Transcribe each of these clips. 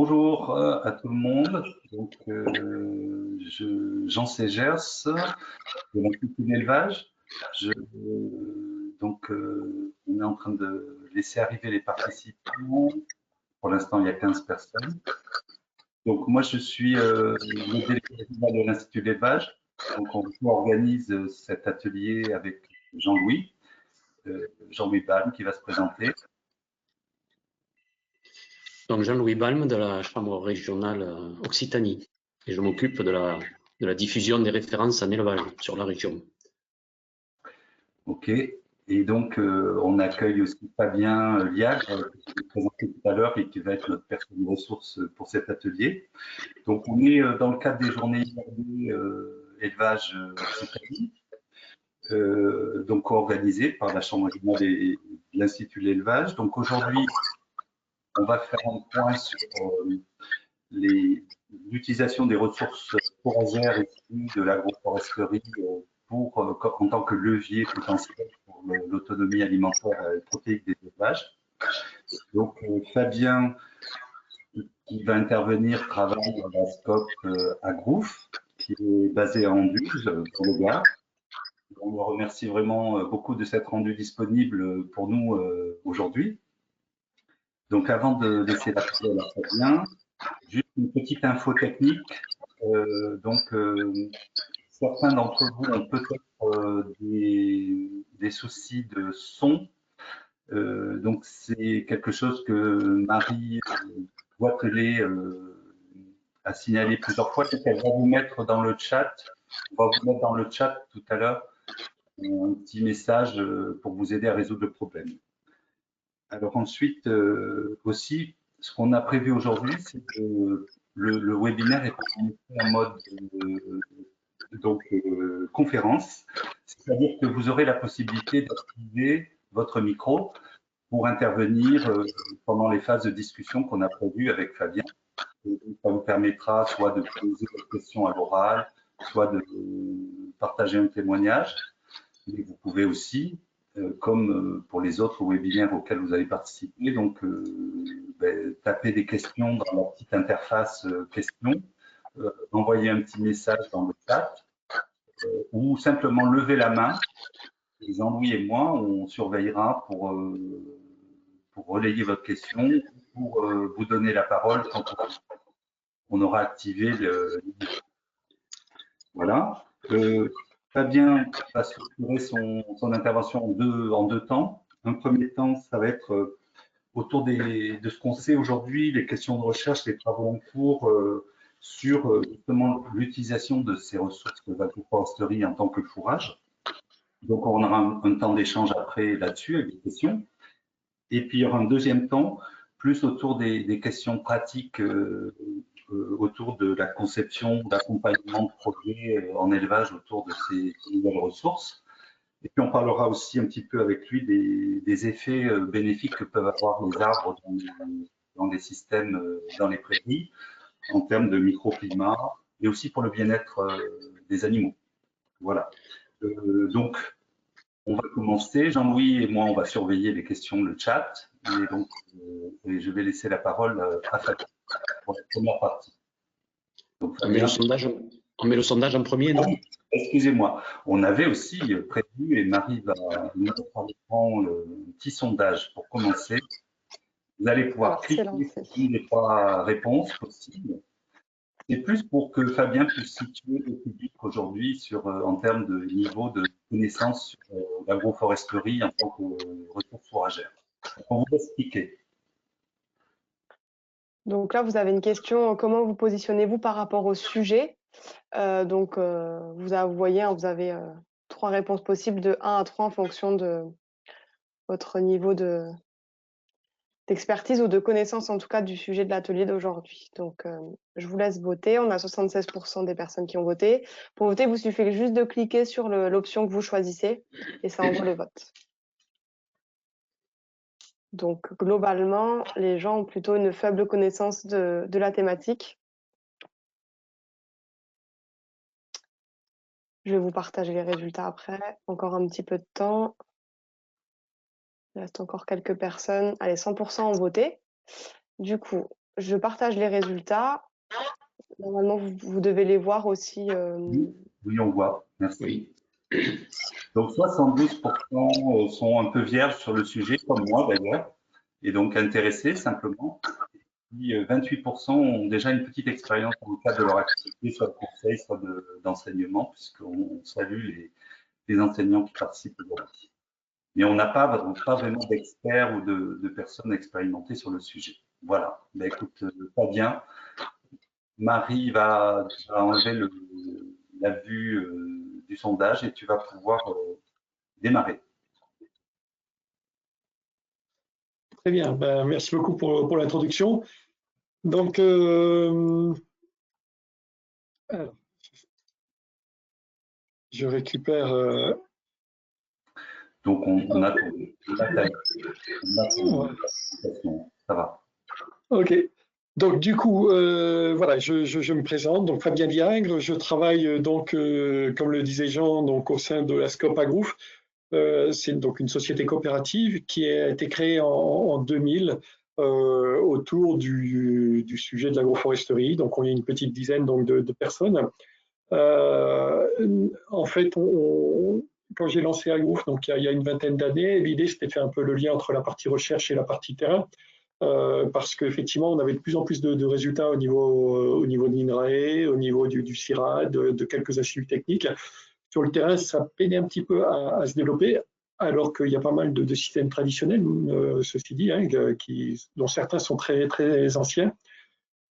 Bonjour à tout le monde. Donc, Jean Ségers de l'Institut d'élevage. On est en train de laisser arriver les participants. Pour l'instant, il y a 15 personnes. Donc, moi, je suis le délégué général de l'Institut d'élevage. Donc, on organise cet atelier avec Jean-Louis, Jean-Louis Balme qui va se présenter. Donc Jean-Louis Balme de la Chambre régionale Occitanie. Et je m'occupe de la diffusion des références en élevage sur la région. Ok. Et donc, on accueille aussi Fabien Liagre, que je vais présenter tout à l'heure et qui va être notre personne ressource pour cet atelier. Donc, on est dans le cadre des journées IRD élevage Occitanie, donc organisées par la Chambre régionale et l'Institut de l'élevage. Donc, aujourd'hui, on va faire un point sur l'utilisation des ressources foragères issues de l'agroforesterie en tant que levier potentiel pour l'autonomie alimentaire et protéique des élevages. Donc, Fabien, qui va intervenir, travaille dans la SCOP à Grouf, qui est basée à Anduze, dans le Gard. On le remercie vraiment beaucoup de s'être rendu disponible pour nous aujourd'hui. Donc, avant de laisser la parole à Fabien, juste une petite info technique. Certains d'entre vous ont peut-être des soucis de son. Donc, c'est quelque chose que Marie Boitelet a signalé plusieurs fois. C'est qu'elle va vous mettre dans le chat. On va vous mettre dans le chat tout à l'heure un petit message pour vous aider à résoudre le problème. Alors ensuite, aussi, ce qu'on a prévu aujourd'hui, c'est que le webinaire est en mode conférence, c'est-à-dire que vous aurez la possibilité d'activer votre micro pour intervenir pendant les phases de discussion qu'on a prévues avec Fabien. Et ça vous permettra soit de poser votre question à l'oral, soit de partager un témoignage. Mais vous pouvez aussi, comme pour les autres webinaires auxquels vous avez participé, donc taper des questions dans la petite interface questions, envoyer un petit message dans le chat ou simplement lever la main. Et Jean-Louis et moi, on surveillera pour relayer votre question, pour vous donner la parole quand on aura activé le. Voilà. Fabien va structurer son intervention en deux temps. Un premier temps, ça va être autour de ce qu'on sait aujourd'hui, les questions de recherche, les travaux en cours sur justement l'utilisation de ces ressources de l'agroforesterie en tant que fourrage. Donc, on aura un temps d'échange après là-dessus avec des questions. Et puis, il y aura un deuxième temps, plus autour des questions pratiques autour de la conception, d'accompagnement de projets en élevage autour de ces nouvelles ressources. Et puis, on parlera aussi un petit peu avec lui des effets bénéfiques que peuvent avoir les arbres dans les systèmes, dans les prairies, en termes de microclimat, et aussi pour le bien-être des animaux. Voilà. Donc, on va commencer. Jean-Louis et moi, on va surveiller les questions, le chat. Et donc, je vais laisser la parole à Fabien pour la première partie. Donc, on met le sondage en premier, non? Excusez-moi. On avait aussi prévu, et Marie va nous mettre en écran un petit sondage pour commencer. Vous allez pouvoir cliquer sur une des trois réponses possibles. C'est plus pour que Fabien puisse situer le public aujourd'hui en termes de niveau de connaissance sur l'agroforesterie en tant que ressource fourragère. On vous laisse cliquer. Donc là, vous avez une question, comment vous positionnez-vous par rapport au sujet? Vous voyez, vous avez trois réponses possibles de 1 à 3 en fonction de votre niveau d'expertise ou de connaissance, en tout cas, du sujet de l'atelier d'aujourd'hui. Donc, je vous laisse voter. On a 76% des personnes qui ont voté. Pour voter, il vous suffit juste de cliquer sur l'option que vous choisissez et ça envoie le vote. Donc, globalement, les gens ont plutôt une faible connaissance de la thématique. Je vais vous partager les résultats après. Encore un petit peu de temps. Il reste encore quelques personnes. Allez, 100% ont voté. Du coup, je partage les résultats. Normalement, vous devez les voir aussi. Oui, on voit. Merci. Oui. Donc 72% sont un peu vierges sur le sujet, comme moi d'ailleurs, et donc intéressés simplement. Puis 28% ont déjà une petite expérience dans le cadre de leur activité, soit de conseil, soit d'enseignement, puisqu'on salue les enseignants qui participent aujourd'hui. Mais on n'a pas vraiment d'experts ou de personnes expérimentées sur le sujet. Voilà. Ben, écoute, Fabien, Marie va enlever la vue du sondage et tu vas pouvoir démarrer. Très bien, ben, merci beaucoup pour l'introduction. Donc, alors, je récupère. Donc, on a Ouais. ça va. Ok. Donc, du coup, voilà, je me présente. Donc, Fabien Diagre, je travaille donc, comme le disait Jean, donc au sein de la Scope Agrouf. C'est donc une société coopérative qui a été créée en 2000 autour du sujet de l'agroforesterie. Donc, on est une petite dizaine donc, de personnes. En fait, quand j'ai lancé Agrouf, donc il y a une vingtaine d'années, l'idée c'était de faire un peu le lien entre la partie recherche et la partie terrain. Parce qu'effectivement, on avait de plus en plus de résultats au niveau de l'INRAE, au niveau du CIRAD, de quelques instituts techniques. Sur le terrain, ça peinait un petit peu à se développer, alors qu'il y a pas mal de systèmes traditionnels, ceci dit, hein, dont certains sont très, très anciens.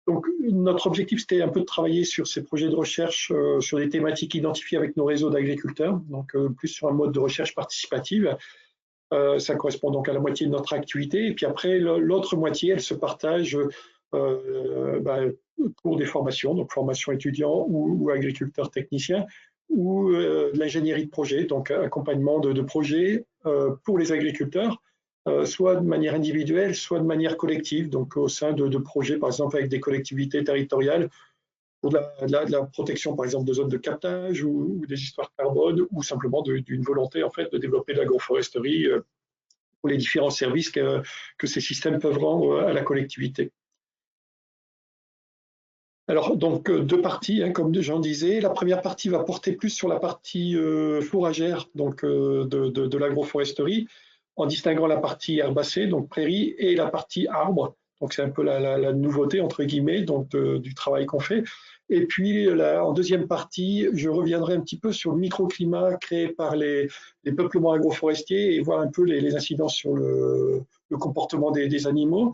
Donc, notre objectif, c'était un peu de travailler sur ces projets de recherche, sur des thématiques identifiées avec nos réseaux d'agriculteurs, donc plus sur un mode de recherche participative. Ça correspond donc à la moitié de notre activité. Et puis après, l'autre moitié, elle se partage pour des formations, donc formation étudiants ou agriculteurs techniciens, ou de l'ingénierie de projet, donc accompagnement de projets pour les agriculteurs, soit de manière individuelle, soit de manière collective, donc au sein de projets, par exemple, avec des collectivités territoriales, pour de la protection, par exemple, de zones de captage ou des histoires carbone, ou simplement d'une volonté, en fait, de développer l'agroforesterie pour les différents services que ces systèmes peuvent rendre à la collectivité. Alors, donc, deux parties, hein, comme Jean disait. La première partie va porter plus sur la partie fourragère, donc de l'agroforesterie, en distinguant la partie herbacée, donc prairie, et la partie arbre. Donc, c'est un peu la nouveauté, entre guillemets, donc du travail qu'on fait. Et puis, en deuxième partie, je reviendrai un petit peu sur le microclimat créé par les peuplements agroforestiers et voir un peu les incidences sur le comportement des animaux.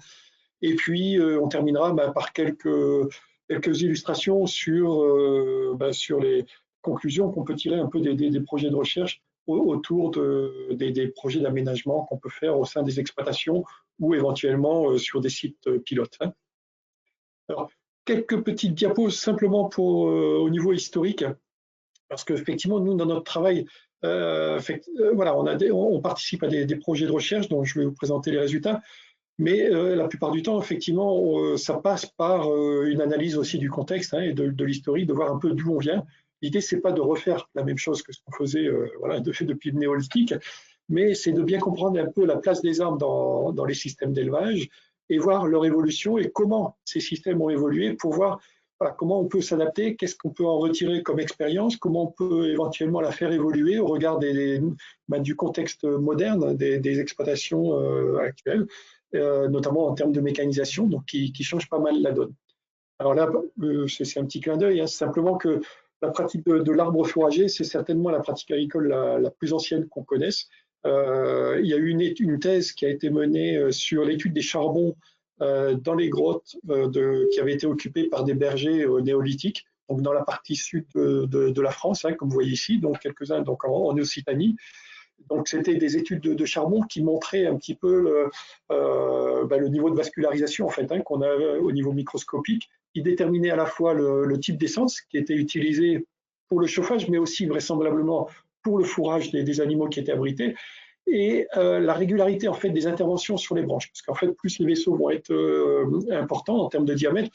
Et puis, on terminera par quelques illustrations sur les conclusions qu'on peut tirer un peu des projets de recherche autour des projets d'aménagement qu'on peut faire au sein des exploitations ou éventuellement sur des sites pilotes. Alors, quelques petites diapos simplement au niveau historique, parce qu'effectivement, nous, dans notre travail, voilà, on participe à des projets de recherche dont je vais vous présenter les résultats. Mais la plupart du temps, effectivement, ça passe par une analyse aussi du contexte, hein, et de l'historique, de voir un peu d'où on vient. L'idée, c'est pas de refaire la même chose que ce qu'on faisait voilà, depuis le néolithique, mais c'est de bien comprendre un peu la place des arbres dans les systèmes d'élevage et voir leur évolution et comment ces systèmes ont évolué pour voir voilà, comment on peut s'adapter, qu'est-ce qu'on peut en retirer comme expérience, comment on peut éventuellement la faire évoluer au regard du contexte moderne des exploitations actuelles. Notamment en termes de mécanisation, donc qui change pas mal la donne. Alors là, c'est un petit clin d'œil, hein, c'est simplement que la pratique de l'arbre fourrager, c'est certainement la pratique agricole la plus ancienne qu'on connaisse. Il y a eu une thèse qui a été menée sur l'étude des charbons dans les grottes qui avaient été occupées par des bergers néolithiques, donc dans la partie sud de la France, hein, comme vous voyez ici, donc quelques-uns donc en Occitanie. Donc, c'était des études de charbon qui montraient un petit peu le niveau de vascularisation en fait, hein, qu'on a au niveau microscopique, qui déterminait à la fois le type d'essence qui était utilisé pour le chauffage, mais aussi vraisemblablement pour le fourrage des animaux qui étaient abrités, et la régularité en fait des interventions sur les branches, parce qu'en fait, plus les vaisseaux vont être importants en termes de diamètre,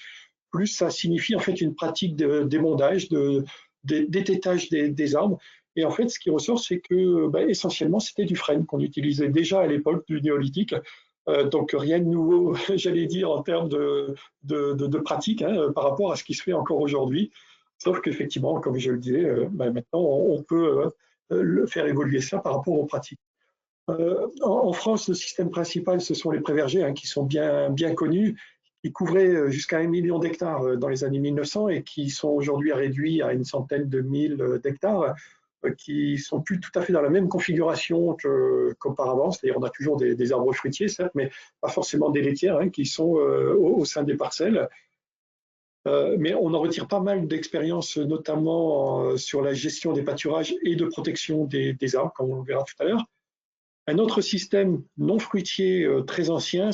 plus ça signifie en fait une pratique d'émondage, d'étêtage des arbres. Et en fait, ce qui ressort, c'est que essentiellement, c'était du frêne qu'on utilisait déjà à l'époque du néolithique Donc rien de nouveau, j'allais dire, en termes de pratique par rapport à ce qui se fait encore aujourd'hui. Sauf qu'effectivement, comme je le disais, maintenant on peut le faire évoluer ça par rapport aux pratiques. En France, le système principal, ce sont les prés vergers qui sont bien connus, qui couvraient jusqu'à 1 million d'hectares dans les années 1900 et qui sont aujourd'hui réduits à une centaine de mille d'hectares, qui sont plus tout à fait dans la même configuration qu'auparavant. C'est-à-dire on a toujours des arbres fruitiers, certes, mais pas forcément des laitières qui sont au sein des parcelles. Mais on en retire pas mal d'expériences, notamment sur la gestion des pâturages et de protection des arbres, comme on le verra tout à l'heure. Un autre système non fruitier très ancien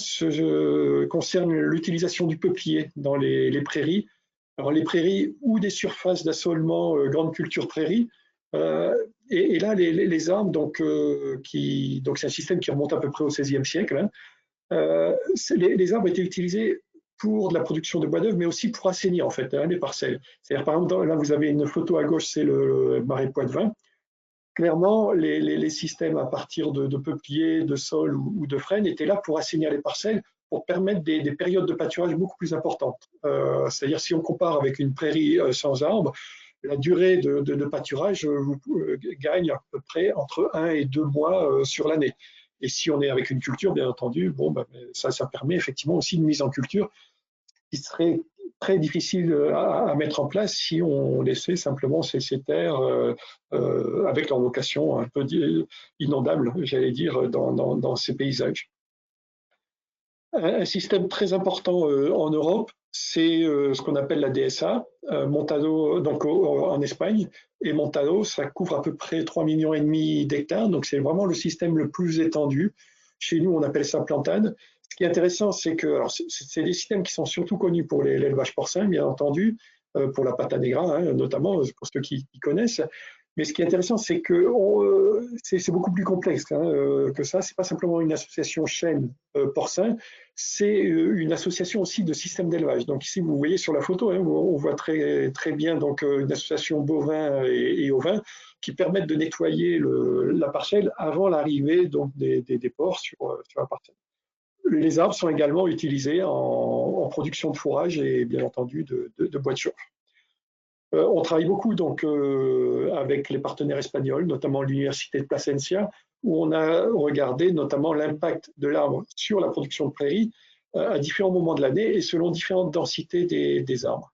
concerne l'utilisation du peuplier dans les prairies. Alors les prairies ou des surfaces d'assolement grande culture prairie. Et là, les arbres, donc c'est un système qui remonte à peu près au XVIe siècle. Les arbres étaient utilisés pour de la production de bois d'œuvre, mais aussi pour assainir en fait les parcelles. C'est-à-dire, par exemple, là vous avez une photo à gauche, c'est le marais Poitevin. Clairement, les systèmes à partir de peupliers, de saules ou de frênes étaient là pour assainir les parcelles, pour permettre des périodes de pâturage beaucoup plus importantes. C'est-à-dire, si on compare avec une prairie sans arbres, la durée de pâturage gagne à peu près entre 1 et 2 mois sur l'année. Et si on est avec une culture, bien entendu, ça permet effectivement aussi une mise en culture qui serait très difficile à mettre en place si on laissait simplement ces terres avec leur vocation un peu inondable, j'allais dire, dans ces paysages. Un système très important en Europe, c'est ce qu'on appelle la DSA, Montado, donc en Espagne, et Montado, ça couvre à peu près 3,5 millions d'hectares, donc c'est vraiment le système le plus étendu. Chez nous, on appelle ça plantade. Ce qui est intéressant, c'est que c'est des systèmes qui sont surtout connus pour l'élevage porcin, bien entendu, pour la pata negra, notamment pour ceux qui connaissent. Mais ce qui est intéressant, c'est que c'est beaucoup plus complexe que ça. C'est pas simplement une association chêne porcin, c'est une association aussi de systèmes d'élevage. Donc ici, vous voyez sur la photo, on voit très bien donc une association bovin et ovin qui permettent de nettoyer la parcelle avant l'arrivée donc des porcs sur la parcelle. Les arbres sont également utilisés en production de fourrage et bien entendu de bois de chauffe. On travaille beaucoup donc avec les partenaires espagnols, notamment l'université de Plasencia, où on a regardé notamment l'impact de l'arbre sur la production de prairies à différents moments de l'année et selon différentes densités des arbres.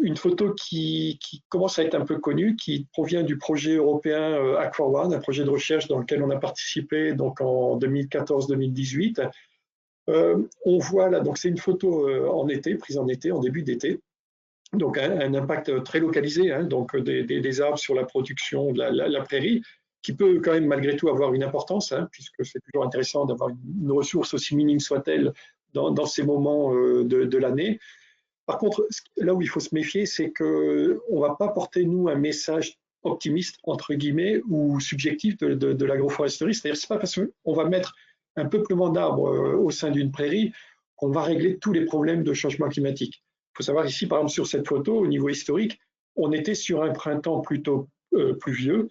Une photo qui commence à être un peu connue, qui provient du projet européen Ag-Forward, un projet de recherche dans lequel on a participé donc en 2014-2018. On voit là, donc c'est une photo en été, prise en été, en début d'été. Donc un impact très localisé, donc des arbres sur la production de la prairie, qui peut quand même malgré tout avoir une importance, puisque c'est toujours intéressant d'avoir une ressource aussi minime soit-elle dans ces moments de l'année. Par contre, là où il faut se méfier, c'est qu'on ne va pas porter, nous, un message optimiste, entre guillemets, ou subjectif de l'agroforesterie. C'est-à-dire que ce n'est pas parce qu'on va mettre un peuplement d'arbres au sein d'une prairie qu'on va régler tous les problèmes de changement climatique. Il faut savoir ici, par exemple, sur cette photo, au niveau historique, on était sur un printemps plutôt pluvieux,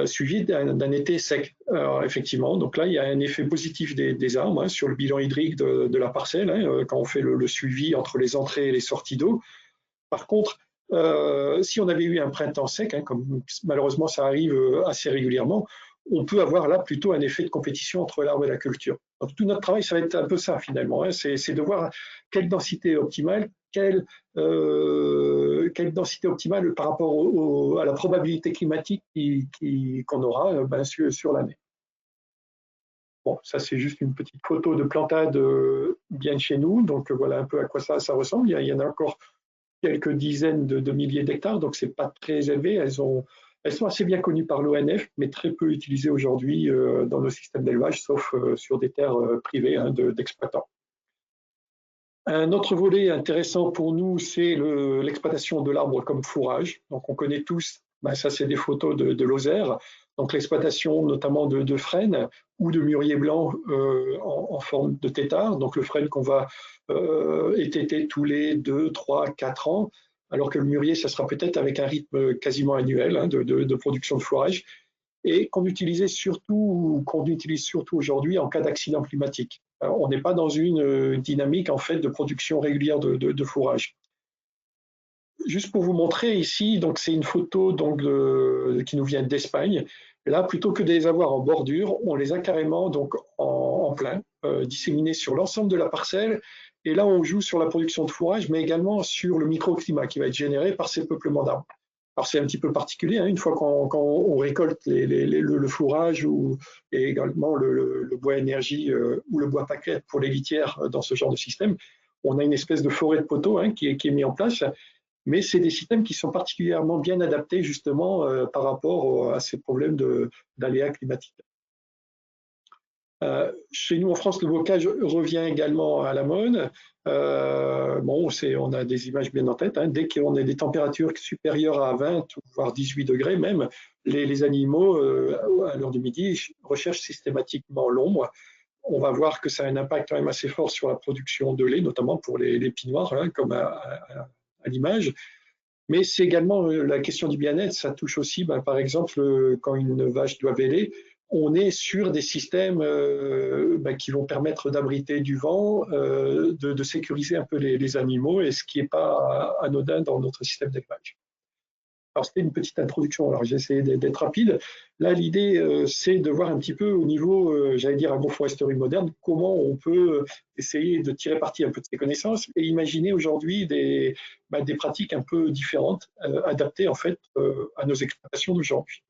suivi d'un été sec. Alors, effectivement, donc là, il y a un effet positif des arbres sur le bilan hydrique de la parcelle, quand on fait le suivi entre les entrées et les sorties d'eau. Par contre, si on avait eu un printemps sec, comme malheureusement ça arrive assez régulièrement, on peut avoir là plutôt un effet de compétition entre l'arbre et la culture. Donc, tout notre travail, ça va être un peu ça finalement, c'est de voir quelle densité optimale, quelle densité optimale par rapport à la probabilité climatique qu'on aura sur l'année. Bon, ça c'est juste une petite photo de plantade bien chez nous, donc voilà un peu à quoi ça ressemble. Il y en a encore quelques dizaines de milliers d'hectares, donc c'est pas très élevé. Elles sont assez bien connues par l'ONF, mais très peu utilisées aujourd'hui dans nos systèmes d'élevage, sauf sur des terres privées d'exploitants. Un autre volet intéressant pour nous, c'est l'exploitation de l'arbre comme fourrage. Donc on connaît tous, ça c'est des photos de Lozère, donc l'exploitation notamment de frênes ou de mûriers blancs en forme de tétard. Donc le frêne qu'on va étêter tous les 2, 3, 4 ans, alors que le mûrier, ça sera peut-être avec un rythme quasiment annuel de production de fourrage. et qu'on utilise surtout aujourd'hui en cas d'accident climatique. Alors, on n'est pas dans une dynamique en fait de production régulière de fourrage. Juste pour vous montrer ici, donc c'est une photo donc qui nous vient d'Espagne. Là, plutôt que de les avoir en bordure, on les a carrément donc en plein, disséminés sur l'ensemble de la parcelle. Et là, on joue sur la production de fourrage, mais également sur le microclimat qui va être généré par ces peuplements d'arbres. Alors c'est un petit peu particulier, hein, une fois qu'on récolte le fourrage et également le bois énergie ou le bois pâquerette pour les litières dans ce genre de système, on a une espèce de forêt de poteaux hein, qui est mis en place. Mais c'est des systèmes qui sont particulièrement bien adaptés justement par rapport à ces problèmes d'aléas climatiques. Chez nous en France, le bocage revient également à la mode. On a des images bien en tête. Hein. Dès qu'on a des températures supérieures à 20 voire 18 degrés même, les animaux, à l'heure du midi, recherchent systématiquement l'ombre. On va voir que ça a un impact quand même assez fort sur la production de lait, notamment pour les pinoirs, hein, comme à l'image. Mais c'est également la question du bien-être, ça touche aussi, par exemple, quand une vache doit véler, on est sur des systèmes qui vont permettre d'abriter du vent, de sécuriser un peu les animaux, et ce qui n'est pas anodin dans notre système d'élevage. Alors, c'était une petite introduction, alors j'ai essayé d'être rapide. Là, l'idée, c'est de voir un petit peu au niveau, j'allais dire, agroforesterie moderne, comment on peut essayer de tirer parti un peu de ces connaissances et imaginer aujourd'hui des pratiques un peu différentes, adaptées en fait à nos exploitations d'aujourd'hui.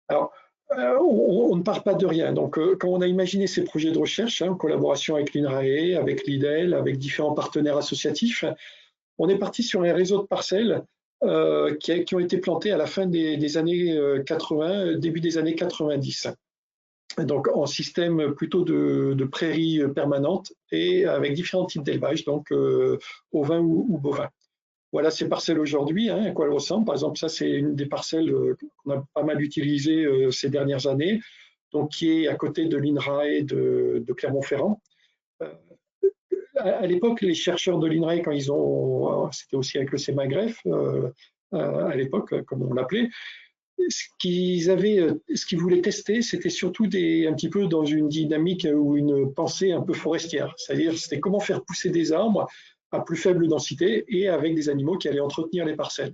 Alors, on ne part pas de rien. Donc, quand on a imaginé ces projets de recherche, hein, en collaboration avec l'INRAE, avec l'IDEL, avec différents partenaires associatifs, on est parti sur un réseau de parcelles qui ont été plantés à la fin des années 80, début des années 90. Donc en système plutôt de prairies permanentes et avec différents types d'élevage, donc ovins ou bovins. Voilà ces parcelles aujourd'hui, hein, à quoi elles ressemblent. Par exemple, ça c'est une des parcelles qu'on a pas mal utilisées ces dernières années, donc qui est à côté de l'INRAE de Clermont-Ferrand. À l'époque, les chercheurs de l'INRAE, quand ils ont, c'était aussi avec le CEMAGREF à l'époque, comme on l'appelait, ce qu'ils voulaient tester, c'était surtout un petit peu dans une dynamique ou une pensée un peu forestière. C'est-à-dire, c'était comment faire pousser des arbres à plus faible densité et avec des animaux qui allaient entretenir les parcelles.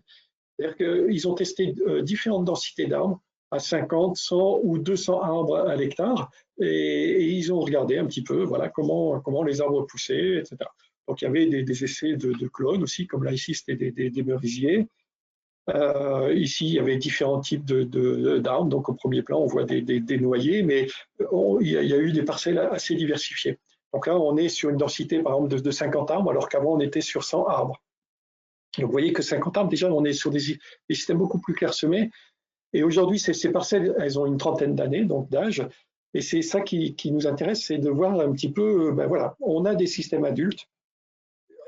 C'est-à-dire qu'ils ont testé différentes densités d'arbres à 50, 100 ou 200 arbres à l'hectare et ils ont regardé un petit peu voilà, comment les arbres poussaient, etc. Donc il y avait des essais de clones aussi, comme là ici c'était des merisiers. Ici, il y avait différents types d'arbres. Donc, au premier plan, on voit des noyers, mais il y a eu des parcelles assez diversifiées. Donc là, on est sur une densité, par exemple, de 50 arbres, alors qu'avant, on était sur 100 arbres. Donc, vous voyez que 50 arbres, déjà, on est sur des systèmes beaucoup plus clairsemés. Et aujourd'hui, ces parcelles, elles ont une trentaine d'années, donc d'âge. Et c'est ça qui nous intéresse, c'est de voir un petit peu, voilà, on a des systèmes adultes.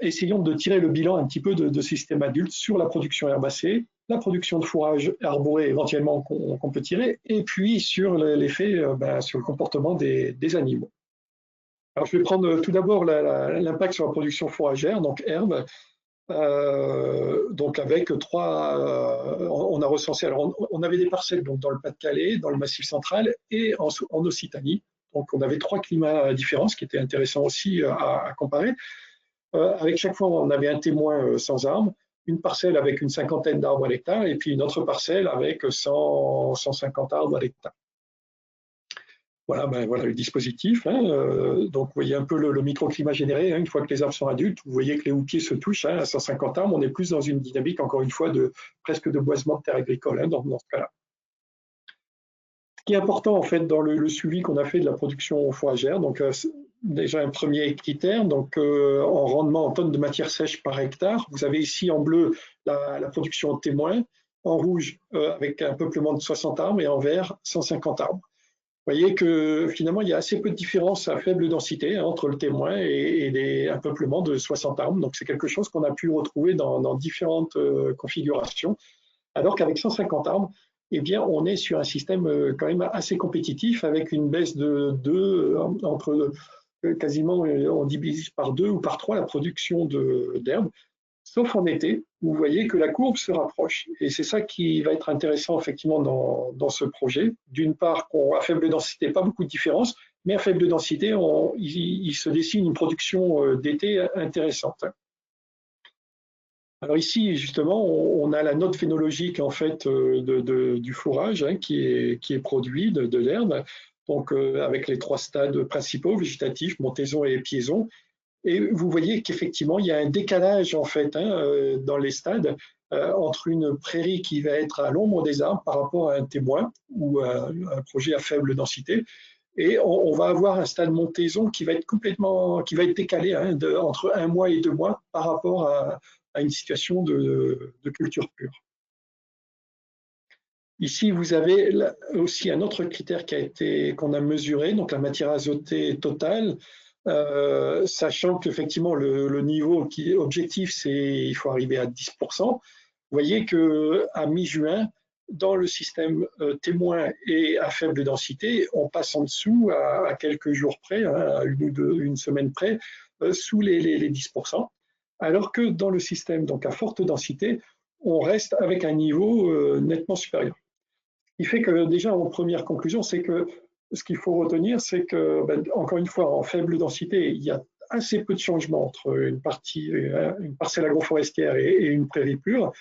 Essayons de tirer le bilan un petit peu de systèmes adultes sur la production herbacée, la production de fourrage arboré éventuellement qu'on peut tirer, et puis sur l'effet sur le comportement des animaux. Alors je vais prendre tout d'abord l'impact sur la production fourragère, donc herbe. Donc avec on a recensé, alors on avait des parcelles donc dans le Pas-de-Calais, dans le Massif central et en Occitanie. Donc on avait 3 climats différents, ce qui était intéressant aussi à comparer. Avec chaque fois, on avait un témoin sans arbres, une parcelle avec une cinquantaine d'arbres à l'hectare et puis une autre parcelle avec 150 arbres à l'hectare. Voilà, voilà le dispositif. Hein. Donc, vous voyez un peu le microclimat généré. Hein. Une fois que les arbres sont adultes, vous voyez que les houppiers se touchent à 150 arbres. On est plus dans une dynamique, encore une fois, presque de boisement de terre agricole dans ce cas-là. Ce qui est important, en fait, dans le suivi qu'on a fait de la production fourragère, donc déjà un premier critère, donc en rendement en tonnes de matière sèche par hectare. Vous avez ici en bleu la production témoin, en rouge avec un peuplement de 60 arbres et en vert 150 arbres. Vous voyez que finalement il y a assez peu de différence à faible densité entre le témoin et un peuplement de 60 arbres. Donc c'est quelque chose qu'on a pu retrouver dans différentes configurations. Alors qu'avec 150 arbres, eh bien, on est sur un système quand même assez compétitif avec une baisse de 2 entre quasiment, on divise par 2 ou par 3 la production d'herbe, sauf en été, où vous voyez que la courbe se rapproche. Et c'est ça qui va être intéressant effectivement dans ce projet. D'une part, à faible densité, pas beaucoup de différence, mais à faible densité, il se dessine une production d'été intéressante. Alors ici, justement, on a la note phénologique en fait du fourrage qui est produit de l'herbe, donc avec les 3 stades principaux, végétatif, montaison et piaison. Et vous voyez qu'effectivement, il y a un décalage en fait dans les stades entre une prairie qui va être à l'ombre des arbres par rapport à un témoin ou un projet à faible densité. Et on va avoir un stade montaison qui va être décalé entre 1 mois et 2 mois par rapport à une situation de culture pure. Ici, vous avez aussi un autre critère qu'on a mesuré, donc la matière azotée totale, sachant qu'effectivement le niveau qui est objectif, il faut arriver à 10%. Vous voyez qu'à mi-juin, dans le système témoin et à faible densité, on passe en dessous à quelques jours près, à une semaine près, sous les 10%. Alors que dans le système donc à forte densité, on reste avec un niveau nettement supérieur. Ce qui fait que déjà en première conclusion, c'est que ce qu'il faut retenir, c'est que, encore une fois, en faible densité, il y a assez peu de changements entre une parcelle agroforestière et une prairie pure.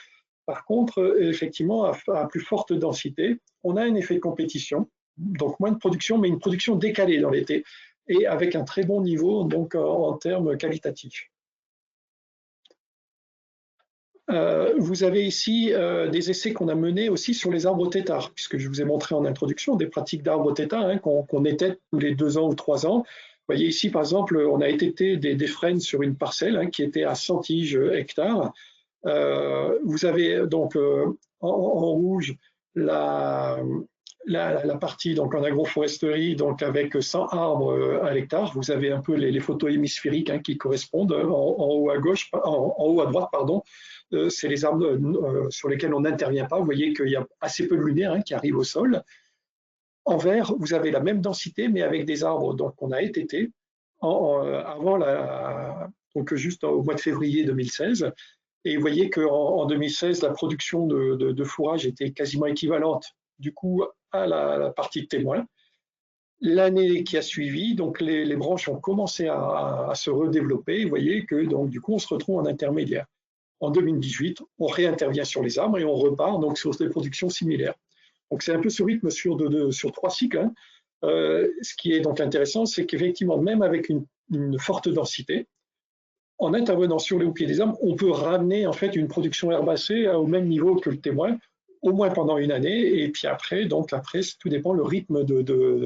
Par contre, effectivement, à plus forte densité, on a un effet de compétition, donc moins de production, mais une production décalée dans l'été, et avec un très bon niveau donc en termes qualitatifs. Vous avez ici des essais qu'on a menés aussi sur les arbres têtards, puisque je vous ai montré en introduction des pratiques d'arbres têtards qu'on étête tous les 2 ans ou 3 ans. Vous voyez ici, par exemple, on a étêté des frênes sur une parcelle qui était à 100 tiges hectares. Vous avez donc en rouge la partie donc en agroforesterie, donc avec 100 arbres à l'hectare. Vous avez un peu les photos hémisphériques qui correspondent en haut à gauche, en haut à droite, pardon. C'est les arbres sur lesquels on n'intervient pas. Vous voyez qu'il y a assez peu de lumière qui arrive au sol. En vert, vous avez la même densité, mais avec des arbres qu'on a étêtés avant donc juste au mois de février 2016. Et vous voyez qu'en 2016, la production de fourrage était quasiment équivalente du coup à la partie de témoin. L'année qui a suivi, donc les branches ont commencé à se redévelopper. Vous voyez que donc du coup, on se retrouve en intermédiaire. En 2018, on réintervient sur les arbres et on repart donc sur des productions similaires. Donc c'est un peu ce rythme sur 3 cycles. Ce qui est donc intéressant, c'est qu'effectivement, même avec une forte densité, en intervenant sur les hauts pieds des arbres, on peut ramener en fait une production herbacée au même niveau que le témoin, au moins pendant une année. Et puis après, tout dépend le rythme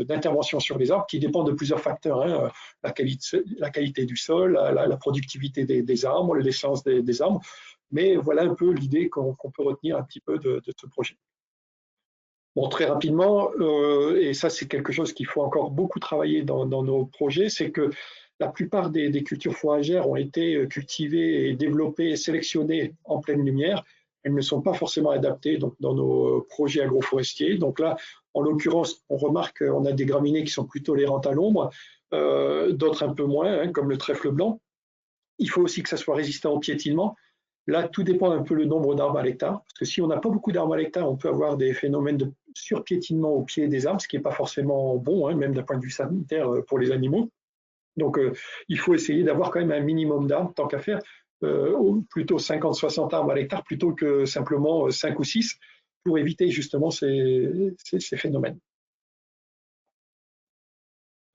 d'intervention sur les arbres, qui dépend de plusieurs facteurs, la qualité du sol, la productivité des arbres, l'essence des arbres. Mais voilà un peu l'idée qu'on peut retenir un petit peu de ce projet. Bon, très rapidement, et ça c'est quelque chose qu'il faut encore beaucoup travailler dans nos projets, c'est que la plupart des cultures fourragères ont été cultivées et développées et sélectionnées en pleine lumière. Elles ne sont pas forcément adaptées donc, dans nos projets agroforestiers. Donc là, en l'occurrence, on remarque qu'on a des graminées qui sont plus tolérantes à l'ombre, d'autres un peu moins, comme le trèfle blanc. Il faut aussi que ça soit résistant au piétinement. Là, tout dépend un peu le nombre d'arbres à l'hectare, parce que si on n'a pas beaucoup d'arbres à l'hectare, on peut avoir des phénomènes de surpiétinement au pied des arbres, ce qui n'est pas forcément bon, même d'un point de vue sanitaire pour les animaux. Donc, il faut essayer d'avoir quand même un minimum d'arbres, tant qu'à faire, plutôt 50-60 arbres à l'hectare, plutôt que simplement 5 ou 6, pour éviter justement ces phénomènes.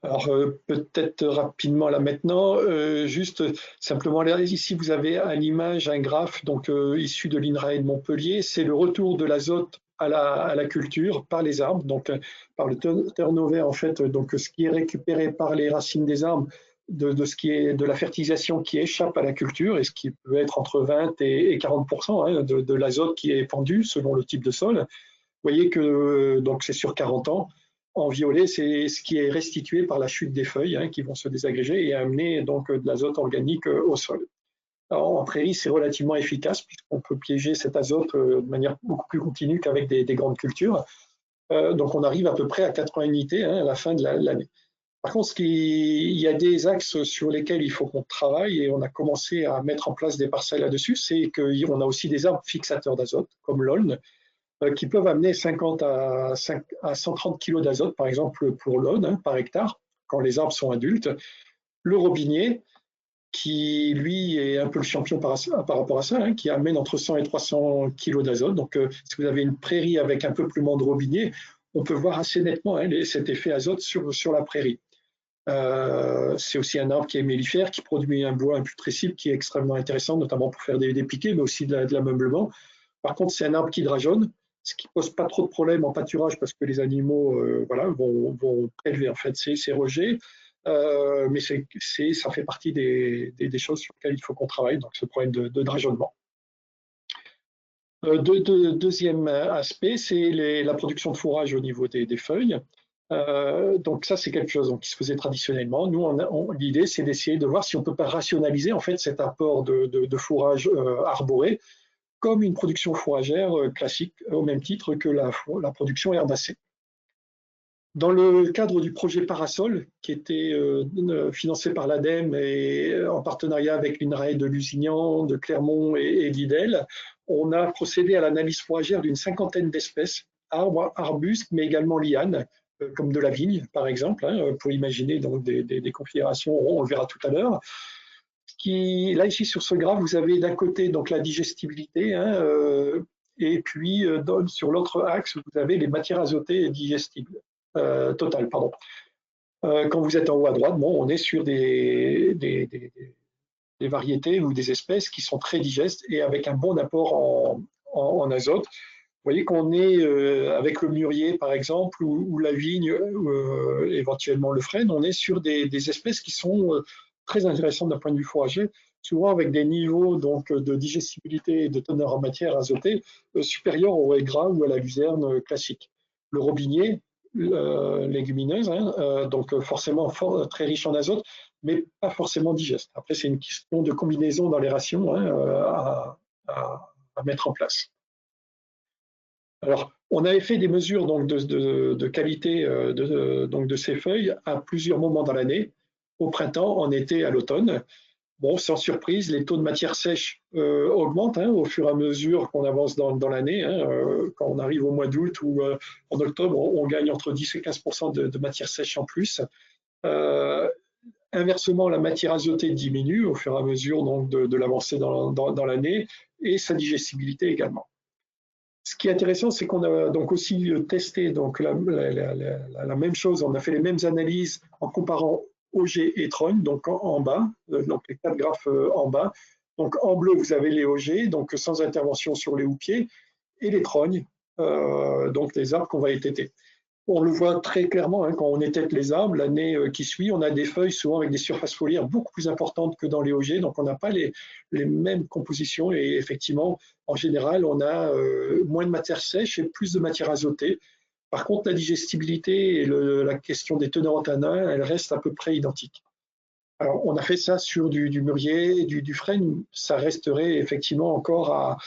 Alors, peut-être rapidement là maintenant, juste simplement là, ici vous avez à l'image un graphe donc, issu de l'INRAE de Montpellier, c'est le retour de l'azote à la culture par les arbres, donc par le turnover en fait, donc ce qui est récupéré par les racines des arbres de ce qui est de la fertilisation qui échappe à la culture et ce qui peut être entre 20 et 40% de l'azote qui est pendu selon le type de sol. Vous voyez que donc c'est sur 40 ans. En violet, c'est ce qui est restitué par la chute des feuilles qui vont se désagréger et amener donc de l'azote organique au sol. Alors, en prairie, c'est relativement efficace puisqu'on peut piéger cet azote de manière beaucoup plus continue qu'avec des grandes cultures. Donc, on arrive à peu près à 80 unités à la fin de l'année. Par contre, il y a des axes sur lesquels il faut qu'on travaille et on a commencé à mettre en place des parcelles là-dessus, c'est qu'on a aussi des arbres fixateurs d'azote, comme l'aulne, qui peuvent amener 50 à 130 kg d'azote, par exemple pour l'aulne, hein, par hectare, quand les arbres sont adultes. Le robinier, qui lui est un peu le champion par rapport à ça, hein, qui amène entre 100 et 300 kg d'azote. Donc, si vous avez une prairie avec un peuplement de robinier, on peut voir assez nettement hein, cet effet azote sur la prairie. C'est aussi un arbre qui est mellifère, qui produit un bois imputrescible qui est extrêmement intéressant, notamment pour faire des piquets, mais aussi de l'ameublement. Par contre, c'est un arbre qui drageonne, ce qui pose pas trop de problèmes en pâturage parce que les animaux voilà, vont prélever en fait ces rejets. Mais ça fait partie des choses sur lesquelles il faut qu'on travaille, donc ce problème de drageonnement. Deuxième aspect, c'est la production de fourrage au niveau des feuilles. Donc ça, c'est quelque chose qui se faisait traditionnellement. Nous, l'idée, c'est d'essayer de voir si on peut pas rationaliser en fait cet apport de fourrage arboré comme une production fourragère classique, au même titre que la production herbacée. Dans le cadre du projet Parasol, qui était financé par l'ADEME et en partenariat avec l'INRAE de Lusignan, de Clermont et d'Idel, on a procédé à l'analyse fourragère d'une 50aine d'espèces, arbres, arbustes, mais également lianes, comme de la vigne, par exemple, hein, pour imaginer donc des configurations, on le verra tout à l'heure. Là, ici, sur ce graphe, vous avez d'un côté donc la digestibilité, hein, et puis sur l'autre axe, vous avez les matières azotées digestibles. Totales, pardon. Quand vous êtes en haut à droite, bon, on est sur des variétés ou des espèces qui sont très digestes et avec un bon apport en azote. Vous voyez qu'on est avec le mûrier, par exemple, ou la vigne, éventuellement le frêne, on est sur des espèces qui sont très intéressantes d'un point de vue fourrager, souvent avec des niveaux donc, de digestibilité et de teneur en matière azotée supérieurs au raie gras ou à la luzerne classique. Le robinier, légumineuse, hein, donc forcément très riche en azote, mais pas forcément digeste. Après, c'est une question de combinaison dans les rations hein, à mettre en place. Alors, on avait fait des mesures donc, de qualité donc, de ces feuilles à plusieurs moments dans l'année, au printemps, en été, à l'automne. Bon, sans surprise, les taux de matière sèche augmentent hein, au fur et à mesure qu'on avance dans l'année. Hein, quand on arrive au mois d'août ou en octobre, on gagne entre 10 et 15% de matière sèche en plus. Inversement, la matière azotée diminue au fur et à mesure donc, de l'avancée dans l'année et sa digestibilité également. Ce qui est intéressant, c'est qu'on a donc aussi testé donc, la même chose, on a fait les mêmes analyses en comparant OG et trogne, donc en bas, donc les 4 graphes en bas. Donc en bleu, vous avez les OG, donc sans intervention sur les houppiers, et les trognes, donc les arbres qu'on va étêter. On le voit très clairement hein, quand on étête les arbres, l'année qui suit, on a des feuilles souvent avec des surfaces foliaires beaucoup plus importantes que dans les OG, donc on n'a pas les mêmes compositions et effectivement, en général, on a moins de matière sèche et plus de matière azotée. Par contre, la digestibilité et la question des teneurs en tanins, elles restent à peu près identiques. Alors, on a fait ça sur du mûrier, du frêne, ça resterait effectivement encore à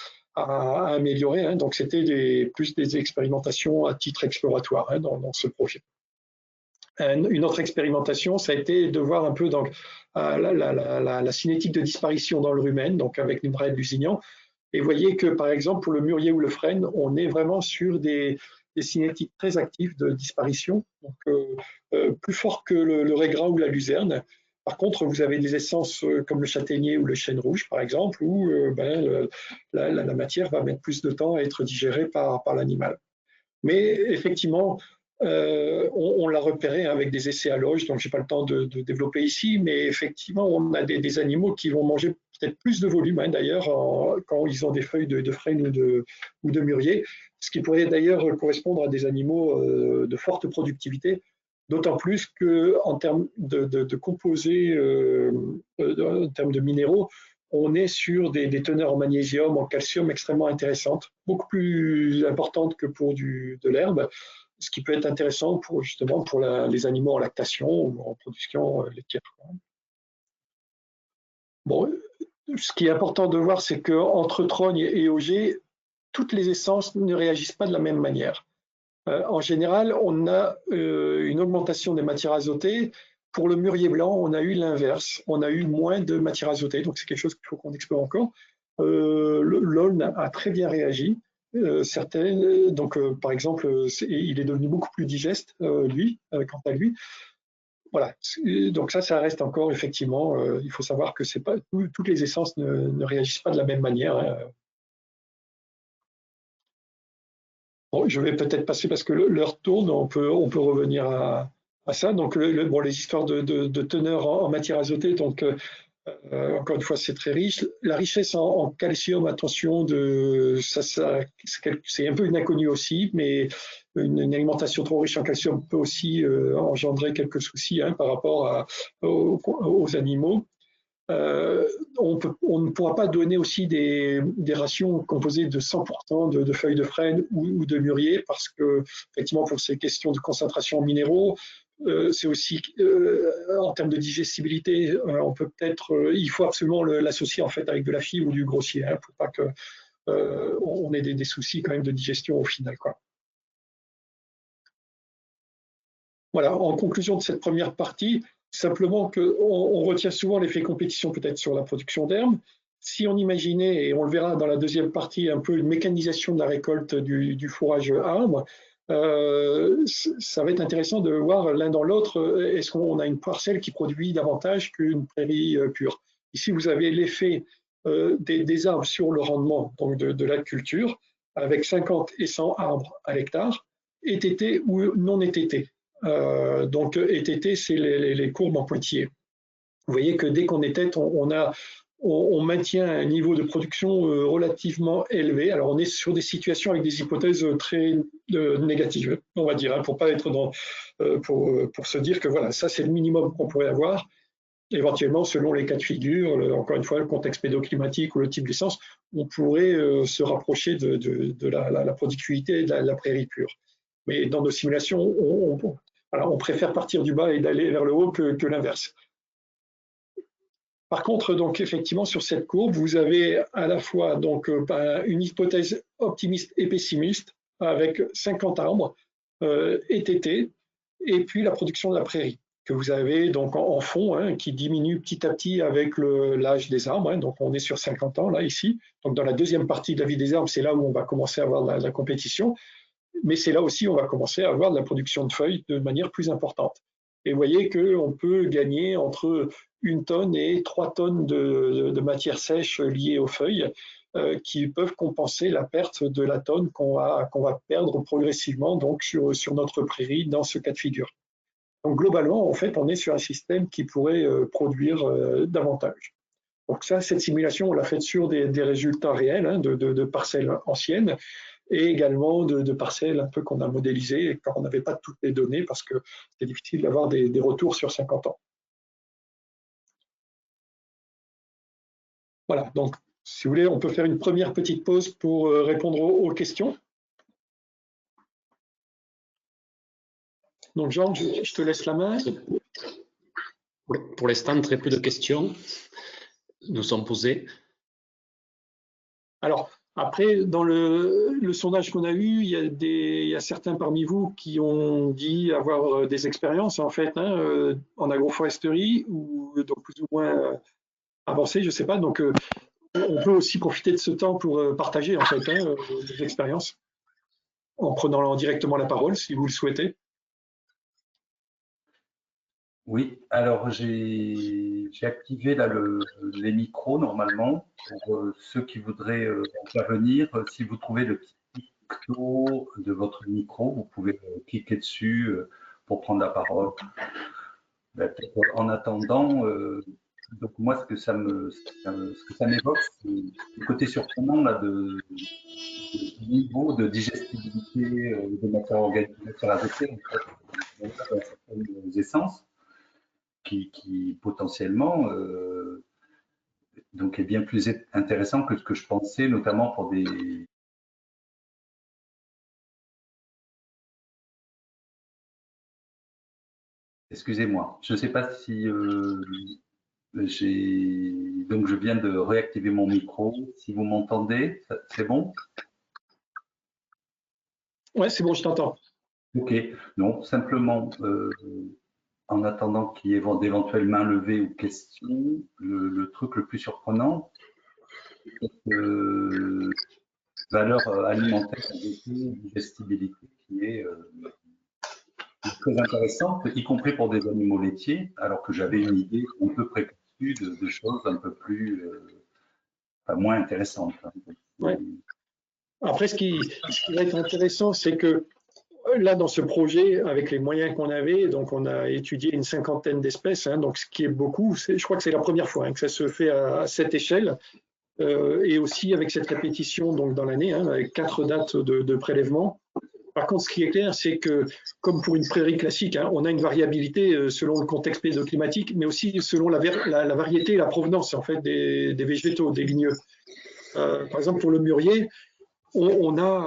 améliorer. Hein. Donc, c'était plus des expérimentations à titre exploratoire hein, dans ce projet. Une autre expérimentation, ça a été de voir un peu donc, la cinétique de disparition dans le rumen, donc avec l'INRAE de Lusignan. Et vous voyez que, par exemple, pour le mûrier ou le frêne, on est vraiment sur des cinétiques très actives de disparition, donc plus fort que le raie gras ou la luzerne. Par contre, vous avez des essences comme le châtaignier ou le chêne rouge, par exemple, où la matière va mettre plus de temps à être digérée par l'animal. Mais effectivement, on l'a repéré avec des essais à loge, donc je n'ai pas le temps de développer ici, mais effectivement, on a des animaux qui vont manger peut-être plus de volume, hein, d'ailleurs, quand ils ont des feuilles de frêne ou de mûrier, ce qui pourrait d'ailleurs correspondre à des animaux de forte productivité, d'autant plus qu'en termes de composés, en termes de minéraux, on est sur des teneurs en magnésium, en calcium extrêmement intéressantes, beaucoup plus importantes que pour de l'herbe, ce qui peut être intéressant justement pour les animaux en lactation ou en production laitière. Bon, ce qui est important de voir, c'est qu'entre trogne et OG, toutes les essences ne réagissent pas de la même manière. En général, on a une augmentation des matières azotées. Pour le mûrier blanc, on a eu l'inverse. On a eu moins de matières azotées, donc c'est quelque chose qu'il faut qu'on explore encore. L'Aulne a très bien réagi. Par exemple, il est devenu beaucoup plus digeste, lui, quant à lui. Voilà, donc ça reste encore effectivement, il faut savoir que c'est pas toutes les essences ne réagissent pas de la même manière, hein. Bon, je vais peut-être passer parce que l'heure tourne, on peut revenir à ça. Donc, bon, les histoires de teneur en matière azotée, donc encore une fois, c'est très riche. La richesse en calcium, attention, c'est un peu une inconnue aussi, mais une alimentation trop riche en calcium peut aussi engendrer quelques soucis, hein, par rapport aux animaux. On ne pourra pas donner aussi des rations composées de 100% de feuilles de frêne ou de mûrier parce que, effectivement, pour ces questions de concentration en minéraux, c'est aussi en termes de digestibilité, il faut absolument l'associer en fait avec de la fibre ou du grossier, hein, pour pas que on ait des soucis quand même de digestion au final, quoi. Voilà, en conclusion de cette première partie, simplement qu'on retient souvent l'effet compétition peut-être sur la production d'herbes. Si on imaginait, et on le verra dans la deuxième partie, un peu une mécanisation de la récolte du fourrage arbre, ça va être intéressant de voir l'un dans l'autre, est-ce qu'on a une parcelle qui produit davantage qu'une prairie pure. Ici, vous avez l'effet des arbres sur le rendement donc de la culture, avec 50 et 100 arbres à l'hectare, étayés ou non étayés. Donc ETT, c'est les courbes en pointillés. Vous voyez que dès qu'on est tête, on maintient un niveau de production relativement élevé. Alors on est sur des situations avec des hypothèses très négatives, on va dire, hein, pour pas être pour se dire que voilà, ça c'est le minimum qu'on pourrait avoir. Éventuellement, selon les cas de figure, encore une fois, le contexte pédoclimatique ou le type d'essence, on pourrait se rapprocher de la productivité de la prairie pure. Mais dans nos simulations, on préfère partir du bas et d'aller vers le haut que l'inverse. Par contre, donc effectivement, sur cette courbe, vous avez à la fois donc une hypothèse optimiste et pessimiste avec 50 arbres ETT et puis la production de la prairie que vous avez donc en fond, hein, qui diminue petit à petit avec l'âge des arbres, hein, donc on est sur 50 ans là ici. Donc dans la deuxième partie de la vie des arbres, c'est là où on va commencer à avoir la compétition. Mais c'est là aussi où on va commencer à avoir de la production de feuilles de manière plus importante. Et vous voyez qu'on peut gagner entre 1 tonne et 3 tonnes de matière sèche liée aux feuilles qui peuvent compenser la perte de la tonne qu'on va perdre progressivement donc sur notre prairie dans ce cas de figure. Donc globalement, en fait, on est sur un système qui pourrait produire davantage. Donc ça, cette simulation, on l'a faite sur des résultats réels, hein, de parcelles anciennes, et également de parcelles un peu qu'on a modélisées quand on n'avait pas toutes les données parce que c'est difficile d'avoir des retours sur 50 ans. Voilà, donc si vous voulez, on peut faire une première petite pause pour répondre aux questions. Donc Jean, je te laisse la main. Pour l'instant, très peu de questions nous sont posées. Alors, après, dans le sondage qu'on a eu, il y a certains parmi vous qui ont dit avoir des expériences en fait, hein, en agroforesterie ou donc plus ou moins avancées, je ne sais pas. Donc, on peut aussi profiter de ce temps pour partager en fait, hein, des expériences en prenant directement la parole si vous le souhaitez. Oui, alors j'ai activé là les micros normalement pour ceux qui voudraient intervenir. Si vous trouvez le petit picto de votre micro, vous pouvez cliquer dessus pour prendre la parole. En attendant, donc moi ce que ça m'évoque, c'est le côté surprenant là du niveau de digestibilité des matières organiques, des matières azotées dans certaines essences. Qui potentiellement donc est bien plus intéressant que ce que je pensais, notamment pour des. Excusez-moi, je ne sais pas si donc je viens de réactiver mon micro. Si vous m'entendez, c'est bon? Ouais, c'est bon, je t'entends. Ok, non, simplement, en attendant qu'il y ait d'éventuelles mains levées ou questions, le truc le plus surprenant, c'est que valeur alimentaire, digestibilité, qui est très intéressante, y compris pour des animaux laitiers, alors que j'avais une idée un peu préconçue de choses un peu plus, enfin, moins intéressantes. Ouais. Après, ce qui va être intéressant, c'est que là, dans ce projet, avec les moyens qu'on avait, donc on a étudié une 50aine d'espèces, hein, donc ce qui est beaucoup. Je crois que c'est la première fois que ça se fait à cette échelle, et aussi avec cette répétition donc dans l'année, hein, avec 4 dates de prélèvement. Par contre, ce qui est clair, c'est que, comme pour une prairie classique, hein, on a une variabilité selon le contexte pédoclimatique, mais aussi selon la variété et la provenance en fait des végétaux, des ligneux. Par exemple, pour le mûrier, on a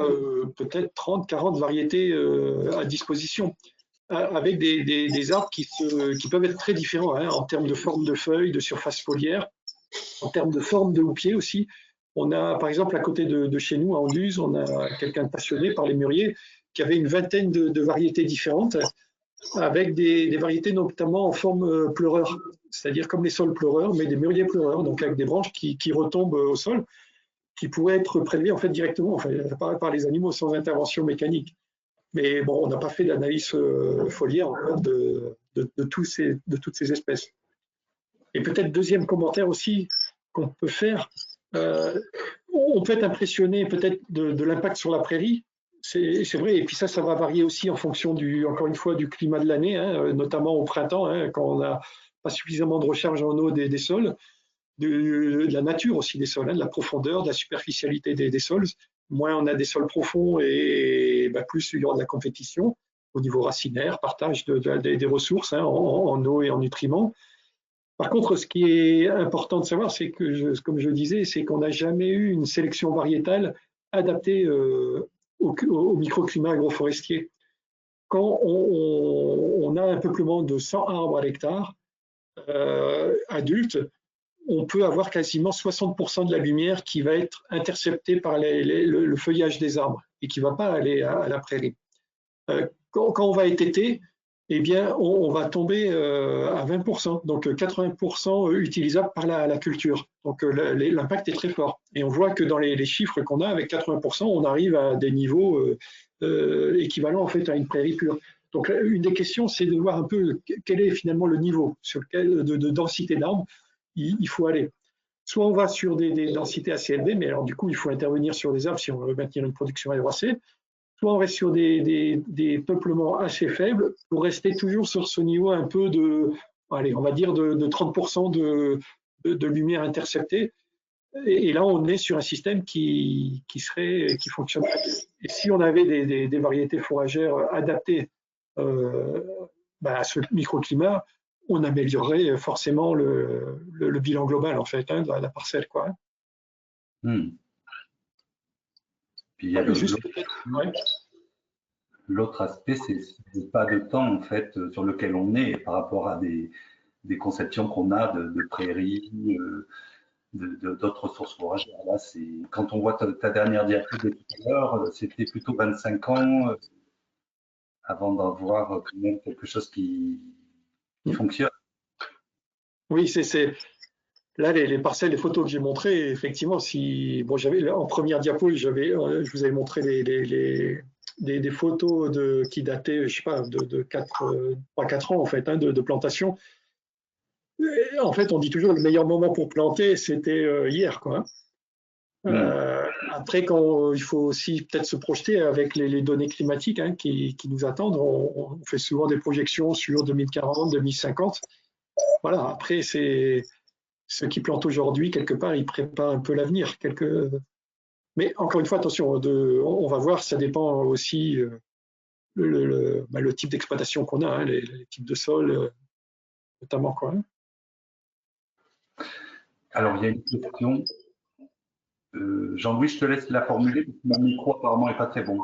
peut-être 30, 40 variétés à disposition, avec des arbres qui peuvent être très différents, hein, en termes de forme de feuilles, de surface foliaire, en termes de forme de houppier aussi. On a, par exemple, à côté de chez nous, à Anduze, on a quelqu'un de passionné par les mûriers qui avait une vingtaine de variétés différentes, avec des variétés notamment en forme pleureur, c'est-à-dire comme les sols pleureurs, mais des mûriers pleureurs, donc avec des branches qui retombent au sol, qui pourraient être prélevées en fait directement par les animaux sans intervention mécanique. Mais bon, on n'a pas fait d'analyse foliaire encore de toutes ces espèces. Et peut-être deuxième commentaire aussi qu'on peut faire, on peut être impressionné peut-être de l'impact sur la prairie, c'est vrai, et puis ça va varier aussi en fonction encore une fois, du climat de l'année, hein, notamment au printemps, hein, quand on n'a pas suffisamment de recharge en eau des sols, de la nature aussi des sols, hein, de la profondeur, de la superficialité des sols. Moins on a des sols profonds et plus il y aura de la compétition au niveau racinaire, partage des ressources, hein, en eau et en nutriments. Par contre, ce qui est important de savoir, c'est que, comme je le disais, c'est qu'on n'a jamais eu une sélection variétale adaptée au microclimat agroforestier. Quand on a un peuplement de 100 arbres à l'hectare, adultes, on peut avoir quasiment 60% de la lumière qui va être interceptée par le feuillage des arbres et qui ne va pas aller à la prairie. Quand on va être été, eh bien, on va tomber à 20%, donc 80% utilisable par la culture. Donc l'impact est très fort. Et on voit que dans les chiffres qu'on a, avec 80%, on arrive à des niveaux équivalents en fait à une prairie pure. Donc une des questions, c'est de voir un peu quel est finalement le niveau sur lequel de densité d'arbres il faut aller. Soit on va sur des densités assez élevées, mais alors du coup, il faut intervenir sur des arbres si on veut maintenir une production aéracée. Soit on reste sur des peuplements assez faibles pour rester toujours sur ce niveau un peu on va dire de 30% de lumière interceptée. Et là, on est sur un système qui fonctionnerait. Et si on avait des variétés fourragères adaptées à ce microclimat, on améliorerait forcément le bilan global en fait, hein, de la parcelle, quoi. Puis il y a l'autre aspect, c'est le pas de temps en fait sur lequel on est par rapport à des conceptions qu'on a de prairies, d'autres ressources fourragères. Là, quand on voit ta dernière diapo de tout à l'heure, c'était plutôt 25 ans avant d'avoir quand même quelque chose qui fonctionne. Oui, là, les parcelles, les photos que j'ai montrées, effectivement, j'avais en première diapo, je vous avais montré des photos qui dataient, je sais pas, de 3-4 ans en fait, hein, de plantation. Et, en fait, on dit toujours le meilleur moment pour planter, c'était hier, quoi. Après, il faut aussi peut-être se projeter avec les données climatiques, hein, qui nous attendent. On fait souvent des projections sur 2040, 2050. Voilà. Après, ceux qui plantent aujourd'hui, quelque part, ils préparent un peu l'avenir. Mais encore une fois, attention, on va voir, ça dépend aussi le type d'exploitation qu'on a, hein, les types de sol, notamment, quoi. Alors, il y a une question. Jean-Louis, je te laisse la formuler parce que mon micro apparemment n'est pas très bon.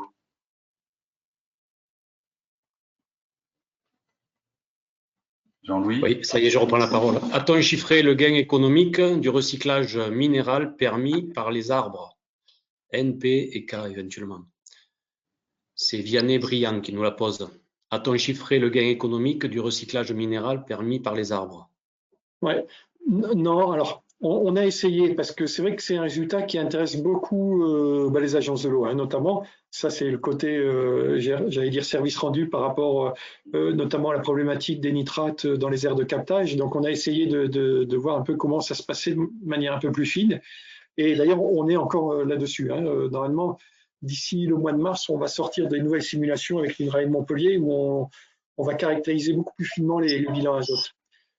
Jean-Louis? Oui, ça y est, je reprends la parole. A-t-on chiffré le gain économique du recyclage minéral permis par les arbres, NP et K éventuellement? C'est Vianney Briand qui nous la pose. A-t-on chiffré le gain économique du recyclage minéral permis par les arbres? Ouais. Non, alors on a essayé parce que c'est vrai que c'est un résultat qui intéresse beaucoup les agences de l'eau, hein, notamment. Ça, c'est le côté, j'allais dire, service rendu par rapport notamment à la problématique des nitrates dans les aires de captage. Donc, on a essayé de voir un peu comment ça se passait de manière un peu plus fine. Et d'ailleurs, on est encore là-dessus, hein. Normalement, d'ici le mois de mars, on va sortir des nouvelles simulations avec l'INRAE de Montpellier où on va caractériser beaucoup plus finement les bilans azote.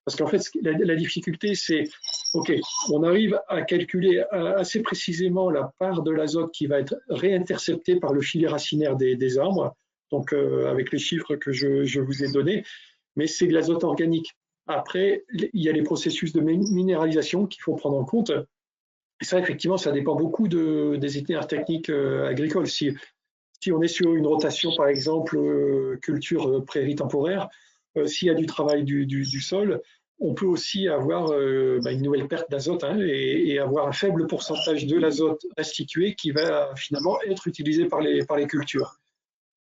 Parce qu'en fait, la difficulté, c'est, OK, on arrive à calculer assez précisément la part de l'azote qui va être réinterceptée par le filet racinaire des arbres, donc avec les chiffres que je vous ai donnés, mais c'est de l'azote organique. Après, il y a les processus de minéralisation qu'il faut prendre en compte. Et ça, effectivement, ça dépend beaucoup des itinéraires techniques agricoles. Si on est sur une rotation, par exemple, culture prairie temporaire, s'il y a du travail du sol, on peut aussi avoir une nouvelle perte d'azote, hein, et avoir un faible pourcentage de l'azote restitué qui va finalement être utilisé par les cultures.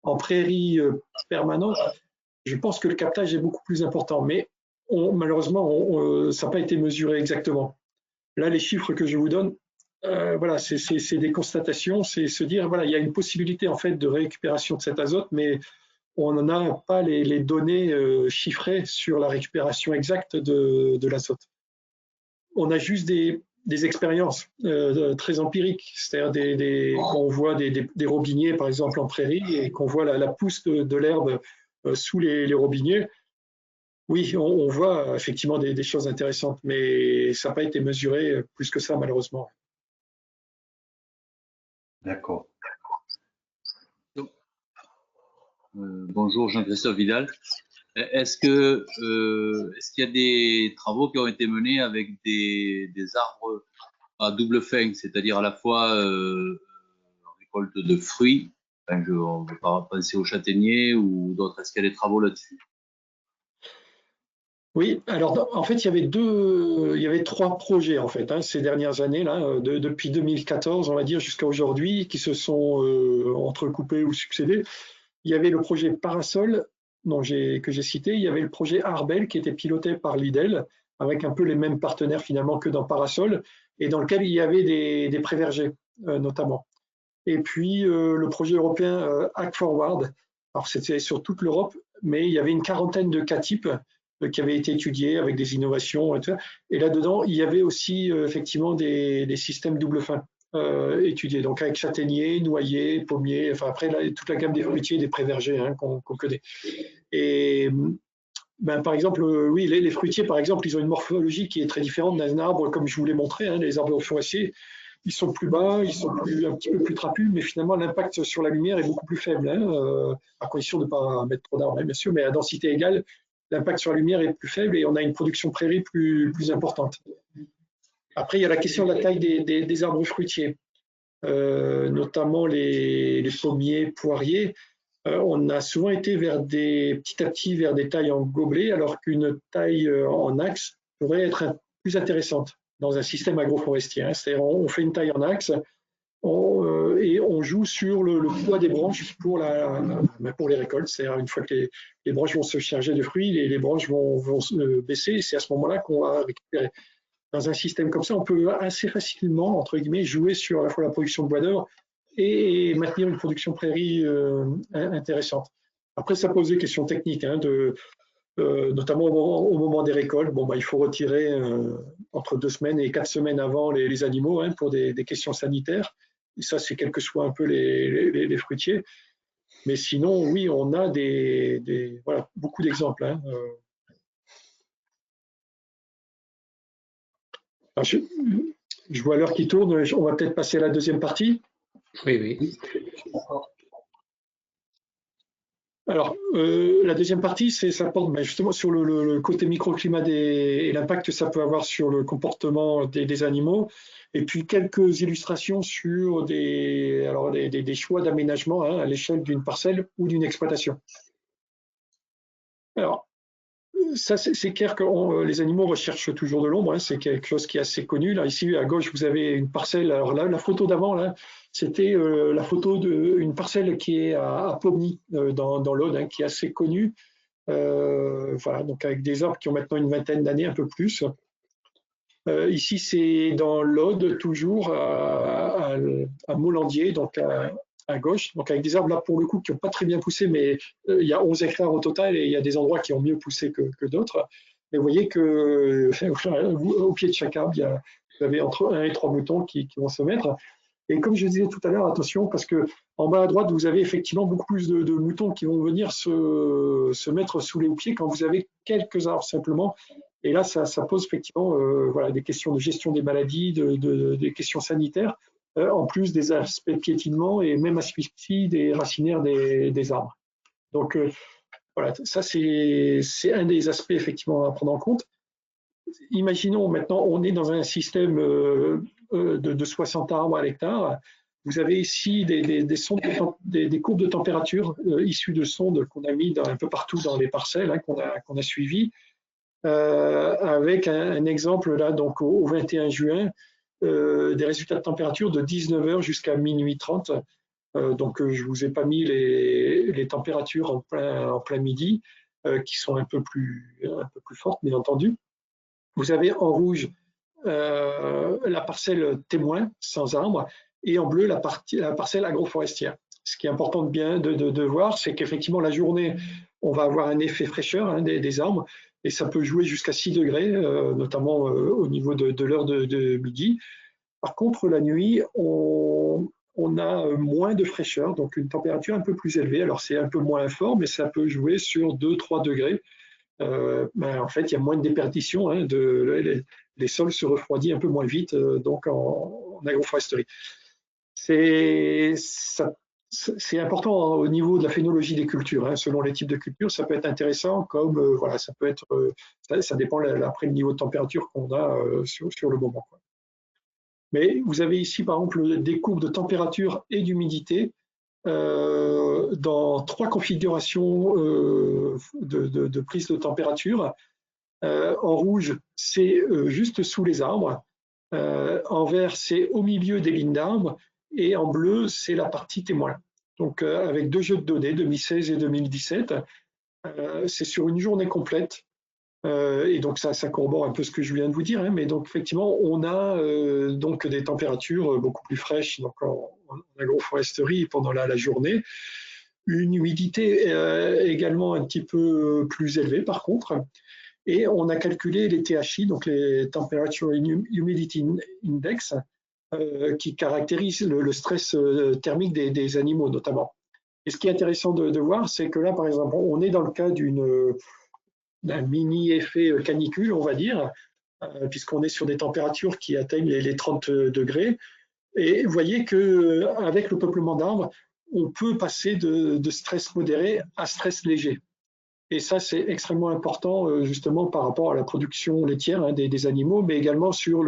En prairie permanente, je pense que le captage est beaucoup plus important, mais malheureusement, ça n'a pas été mesuré exactement. Là, les chiffres que je vous donne, voilà, c'est des constatations, c'est se dire, voilà, il y a une possibilité en fait de récupération de cet azote, mais on n'en a pas les données chiffrées sur la récupération exacte de l'azote. On a juste des expériences très empiriques, c'est-à-dire quand on voit des robiniers, par exemple en prairie, et qu'on voit la pousse de l'herbe sous les robiniers. Oui, on voit effectivement des choses intéressantes, mais ça n'a pas été mesuré plus que ça, malheureusement. D'accord. Bonjour, Jean-Christophe Vidal. Est-ce qu'il y a des travaux qui ont été menés avec des arbres à double fin, c'est-à-dire à la fois récolte de fruits, enfin, on ne peut pas penser aux châtaigniers ou d'autres, est-ce qu'il y a des travaux là-dessus? Oui, alors en fait, il y avait trois projets en fait, hein, ces dernières années là, depuis 2014, on va dire jusqu'à aujourd'hui, qui se sont entrecoupés ou succédés. Il y avait le projet Parasol que j'ai cité, il y avait le projet Arbel qui était piloté par l'IDEL, avec un peu les mêmes partenaires finalement que dans Parasol, et dans lequel il y avait des pré-vergers notamment. Et puis le projet européen Hack Forward, alors c'était sur toute l'Europe, mais il y avait une quarantaine de cas types qui avaient été étudiés avec des innovations, etc. Et là-dedans, il y avait aussi effectivement des systèmes double fin étudiés, donc avec châtaigniers, noyers, pommiers, enfin après là, toute la gamme des fruitiers et des pré-vergers qu'on connaît. Et par exemple, oui, les fruitiers, par exemple, ils ont une morphologie qui est très différente d'un arbre, comme je vous l'ai montré, hein, les arbres forestiers. Ils sont plus bas, ils sont un petit peu plus trapus, mais finalement l'impact sur la lumière est beaucoup plus faible, hein, à condition de ne pas mettre trop d'arbres, hein, bien sûr, mais à densité égale, l'impact sur la lumière est plus faible et on a une production prairie plus importante. Après, il y a la question de la taille des arbres fruitiers, notamment les pommiers, poiriers. On a souvent été petit à petit vers des tailles en gobelet, alors qu'une taille en axe pourrait être plus intéressante dans un système agroforestier, hein. C'est-à-dire on fait une taille en axe et on joue sur le poids des branches pour les récoltes. C'est-à-dire une fois que les branches vont se charger de fruits, les branches vont baisser, et c'est à ce moment-là qu'on va récupérer. Dans un système comme ça, on peut assez facilement, entre guillemets, jouer sur à la fois la production de bois d'or et maintenir une production prairie intéressante. Après, ça pose des questions techniques, hein, notamment au moment des récoltes. Bon, il faut retirer entre 2 semaines et 4 semaines avant les animaux, hein, pour des questions sanitaires. Et ça, c'est quel que soit un peu les fruitiers. Mais sinon, oui, on a voilà, beaucoup d'exemples, hein. Alors, je vois l'heure qui tourne, on va peut-être passer à la deuxième partie. Oui. Alors, la deuxième partie, ça porte justement sur le côté microclimat et l'impact que ça peut avoir sur le comportement des animaux, et puis quelques illustrations sur des choix d'aménagement, hein, à l'échelle d'une parcelle ou d'une exploitation. Alors, ça, c'est clair que les animaux recherchent toujours de l'ombre, hein, c'est quelque chose qui est assez connu. Là, ici, à gauche, vous avez une parcelle. Alors là, la photo d'avant, là, c'était la photo d'une parcelle qui est à Pomny, dans l'Aude, hein, qui est assez connue. Voilà, donc avec des arbres qui ont maintenant une vingtaine d'années, un peu plus. Ici, c'est dans l'Aude, toujours à Molandier, donc à gauche, donc avec des arbres là pour le coup qui n'ont pas très bien poussé, mais il y a 11 hectares au total et il y a des endroits qui ont mieux poussé que d'autres. Mais vous voyez que au pied de chaque arbre, vous avez entre 1 et 3 moutons qui vont se mettre. Et comme je disais tout à l'heure, attention, parce que en bas à droite, vous avez effectivement beaucoup plus de moutons qui vont venir se mettre sous les pieds quand vous avez quelques arbres simplement. Et là, ça pose effectivement voilà, des questions de gestion des maladies, des questions sanitaires, en plus des aspects de piétinement et même asphyxie des racinaires des arbres. Donc voilà, ça c'est un des aspects effectivement à prendre en compte. Imaginons maintenant, on est dans un système de 60 arbres à l'hectare. Vous avez ici des courbes de température issues de sondes qu'on a mis un peu partout dans les parcelles, hein, qu'on a suivies, avec un exemple là, donc au 21 juin, des résultats de température de 19h jusqu'à minuit 30. Donc je vous ai pas mis les températures en plein midi, qui sont un peu plus fortes, bien entendu. Vous avez en rouge la parcelle témoin sans arbre et en bleu la parcelle agroforestière. Ce qui est important de voir, c'est qu'effectivement la journée, on va avoir un effet fraîcheur, hein, des arbres et ça peut jouer jusqu'à 6 degrés, notamment au niveau de l'heure de midi. Par contre, la nuit, on a moins de fraîcheur, donc une température un peu plus élevée. Alors c'est un peu moins fort, mais ça peut jouer sur 2-3 degrés. En fait, il y a moins de déperdition, hein, les sols se refroidissent un peu moins vite, donc en agroforesterie. C'est important au niveau de la phénologie des cultures, hein, selon les types de cultures, ça peut être intéressant, comme voilà, ça peut être, ça dépend après le niveau de température qu'on a sur le moment, quoi. Mais vous avez ici, par exemple, des courbes de température et d'humidité dans 3 configurations de prise de température. En rouge, c'est juste sous les arbres. En vert, c'est au milieu des lignes d'arbres. Et en bleu, c'est la partie témoin. Donc, avec 2 jeux de données, 2016 et 2017, c'est sur une journée complète. Et donc ça corrobore un peu ce que je viens de vous dire, hein, mais donc effectivement on a donc des températures beaucoup plus fraîches donc en agroforesterie pendant la journée, une humidité également un petit peu plus élevée par contre, et on a calculé les THI, donc les Temperature Humidity Index, qui caractérisent le stress thermique des animaux notamment. Et ce qui est intéressant de voir, c'est que là par exemple on est dans le cas d'un mini effet canicule, on va dire, puisqu'on est sur des températures qui atteignent les 30 degrés. Et vous voyez qu'avec le peuplement d'arbres, on peut passer de stress modéré à stress léger. Et ça, c'est extrêmement important justement par rapport à la production laitière, hein, des animaux, mais également sur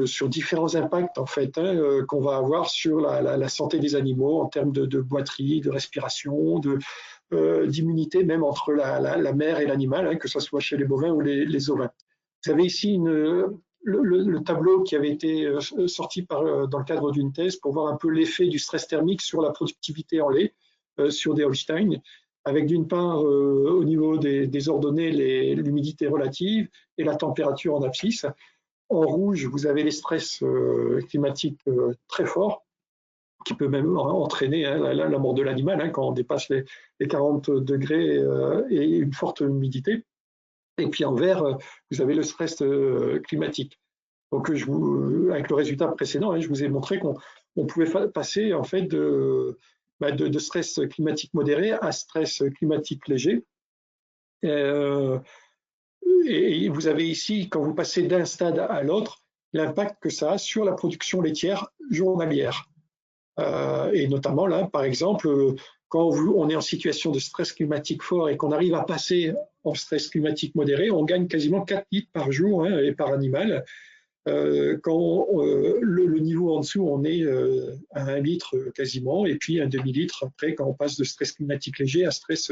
sur différents impacts en fait, hein, qu'on va avoir sur la santé des animaux en termes de boiterie, de respiration, d'immunité même entre la mère et l'animal, hein, que ce soit chez les bovins ou les ovins. Vous avez ici le tableau qui avait été sorti dans le cadre d'une thèse pour voir un peu l'effet du stress thermique sur la productivité en lait sur des Holstein, avec d'une part au niveau des ordonnées l'humidité relative et la température en abscisse. En rouge, vous avez les stress climatiques très forts, qui peut même entraîner la mort de l'animal, hein, quand on dépasse les 40 degrés et une forte humidité. Et puis en vert, vous avez le stress climatique. Donc avec le résultat précédent, hein, je vous ai montré qu'on pouvait passer en fait de stress climatique modéré à stress climatique léger. Et vous avez ici, quand vous passez d'un stade à l'autre, l'impact que ça a sur la production laitière journalière. Et notamment là, par exemple, quand on est en situation de stress climatique fort et qu'on arrive à passer en stress climatique modéré, on gagne quasiment 4 litres par jour, hein, et par animal. Quand le niveau en dessous, on est à 1 litre quasiment, et puis un demi-litre après quand on passe de stress climatique léger à stress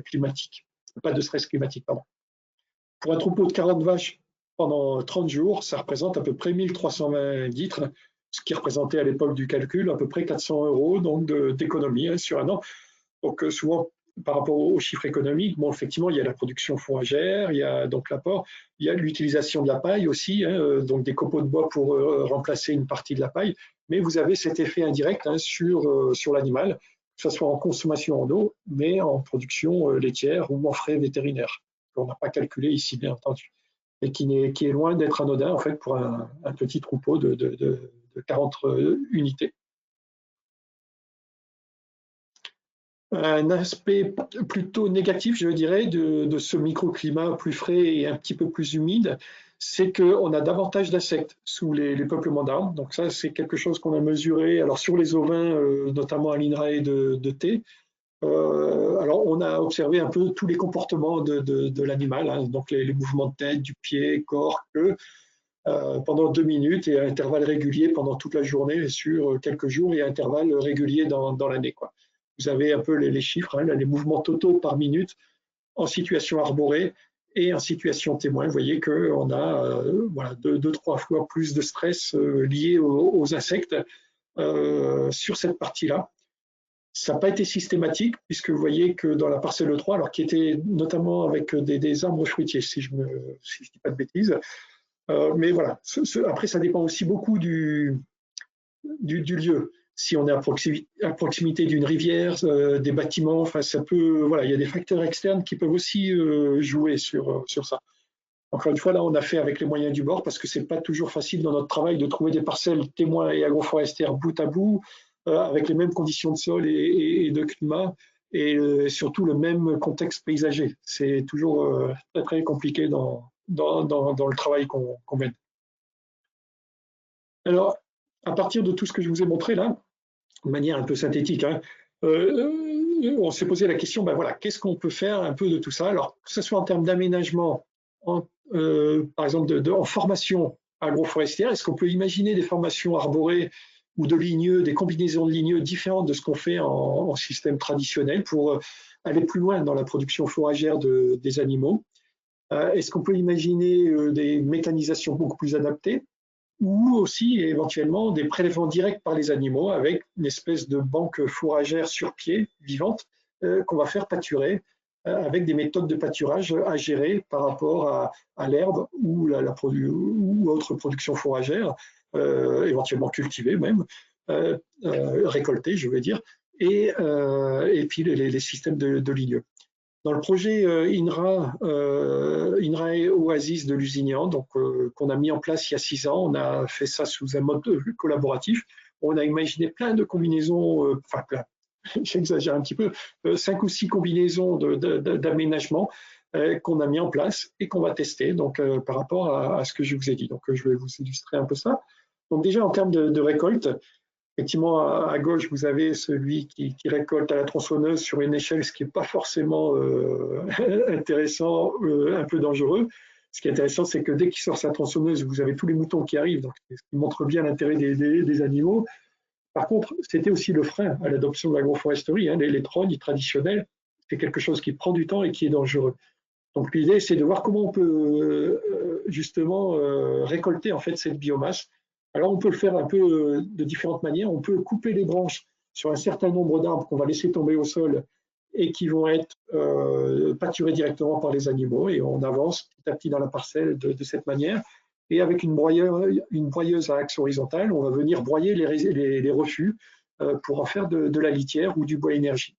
climatique. Pas de stress climatique, pardon. Pour un troupeau de 40 vaches pendant 30 jours, ça représente à peu près 1320 litres, ce qui représentait à l'époque du calcul à peu près 400 € donc d'économie hein, sur un an. Donc souvent, par rapport aux chiffres économiques, bon, effectivement, il y a la production fourragère, il y a donc l'apport, il y a l'utilisation de la paille aussi, hein, donc des copeaux de bois pour remplacer une partie de la paille, mais vous avez cet effet indirect hein, sur l'animal, que ce soit en consommation en eau, mais en production laitière ou en frais vétérinaires, qu'on n'a pas calculé ici, bien entendu, et qui est loin d'être anodin en fait pour un petit troupeau de 40 unités. Un aspect plutôt négatif, je dirais, de ce microclimat plus frais et un petit peu plus humide, c'est qu'on a davantage d'insectes sous les peuplements d'arbres. Donc ça, c'est quelque chose qu'on a mesuré alors sur les ovins, notamment à l'INRAE de thé. Alors on a observé un peu tous les comportements de l'animal, hein, donc les mouvements de tête, du pied, corps, queue, pendant 2 minutes et à intervalles réguliers pendant toute la journée sur quelques jours et à intervalles réguliers dans l'année, quoi. Vous avez un peu les chiffres, hein, les mouvements totaux par minute en situation arborée et en situation témoin. Vous voyez qu'on a voilà, 2-3 fois plus de stress lié aux insectes sur cette partie-là. Ça n'a pas été systématique, puisque vous voyez que dans la parcelle 3, alors qui était notamment avec des arbres fruitiers, si je ne dis pas de bêtises, mais voilà, après ça dépend aussi beaucoup du lieu. Si on est à proximité d'une rivière, des bâtiments, enfin ça peut, voilà, il y a des facteurs externes qui peuvent aussi jouer sur ça. Encore une fois, là, on a fait avec les moyens du bord parce que c'est pas toujours facile dans notre travail de trouver des parcelles témoins et agroforestières bout à bout, avec les mêmes conditions de sol et de climat, et surtout le même contexte paysager. C'est toujours très très compliqué dans le travail qu'on mène. Alors, à partir de tout ce que je vous ai montré là, de manière un peu synthétique, hein, on s'est posé la question, ben voilà, qu'est-ce qu'on peut faire un peu de tout ça? Alors, que ce soit en termes d'aménagement, par exemple en formation agroforestière, est-ce qu'on peut imaginer des formations arborées ou de ligneux, des combinaisons de ligneux différentes de ce qu'on fait en système traditionnel pour aller plus loin dans la production fourragère des animaux? Est-ce qu'on peut imaginer des mécanisations beaucoup plus adaptées? Ou aussi éventuellement des prélèvements directs par les animaux avec une espèce de banque fourragère sur pied, vivante, qu'on va faire pâturer avec des méthodes de pâturage à gérer par rapport à l'herbe ou ou autre production fourragère, éventuellement cultivée même, récoltée, je veux dire, et puis les systèmes de ligneux. Dans le projet INRAE Oasis de Lusignan, donc qu'on a mis en place il y a 6 ans, on a fait ça sous un mode collaboratif. On a imaginé plein de combinaisons, enfin plein, j'exagère un petit peu, 5 ou 6 combinaisons d'aménagement qu'on a mis en place et qu'on va tester donc par rapport à ce que je vous ai dit. Donc je vais vous illustrer un peu ça. Donc déjà en termes de récolte, effectivement, à gauche, vous avez celui qui récolte à la tronçonneuse sur une échelle, ce qui n'est pas forcément intéressant, un peu dangereux. Ce qui est intéressant, c'est que dès qu'il sort sa tronçonneuse, vous avez tous les moutons qui arrivent, donc ce qui montre bien l'intérêt des animaux. Par contre, c'était aussi le frein à l'adoption de l'agroforesterie. Hein, les trognes traditionnelles, c'est quelque chose qui prend du temps et qui est dangereux. Donc l'idée, c'est de voir comment on peut justement récolter en fait cette biomasse. Alors on peut le faire un peu de différentes manières. On peut couper les branches sur un certain nombre d'arbres qu'on va laisser tomber au sol et qui vont être pâturés directement par les animaux, et on avance petit à petit dans la parcelle de cette manière. Et avec une broyeuse à axe horizontal, on va venir broyer les refus pour en faire de la litière ou du bois énergie.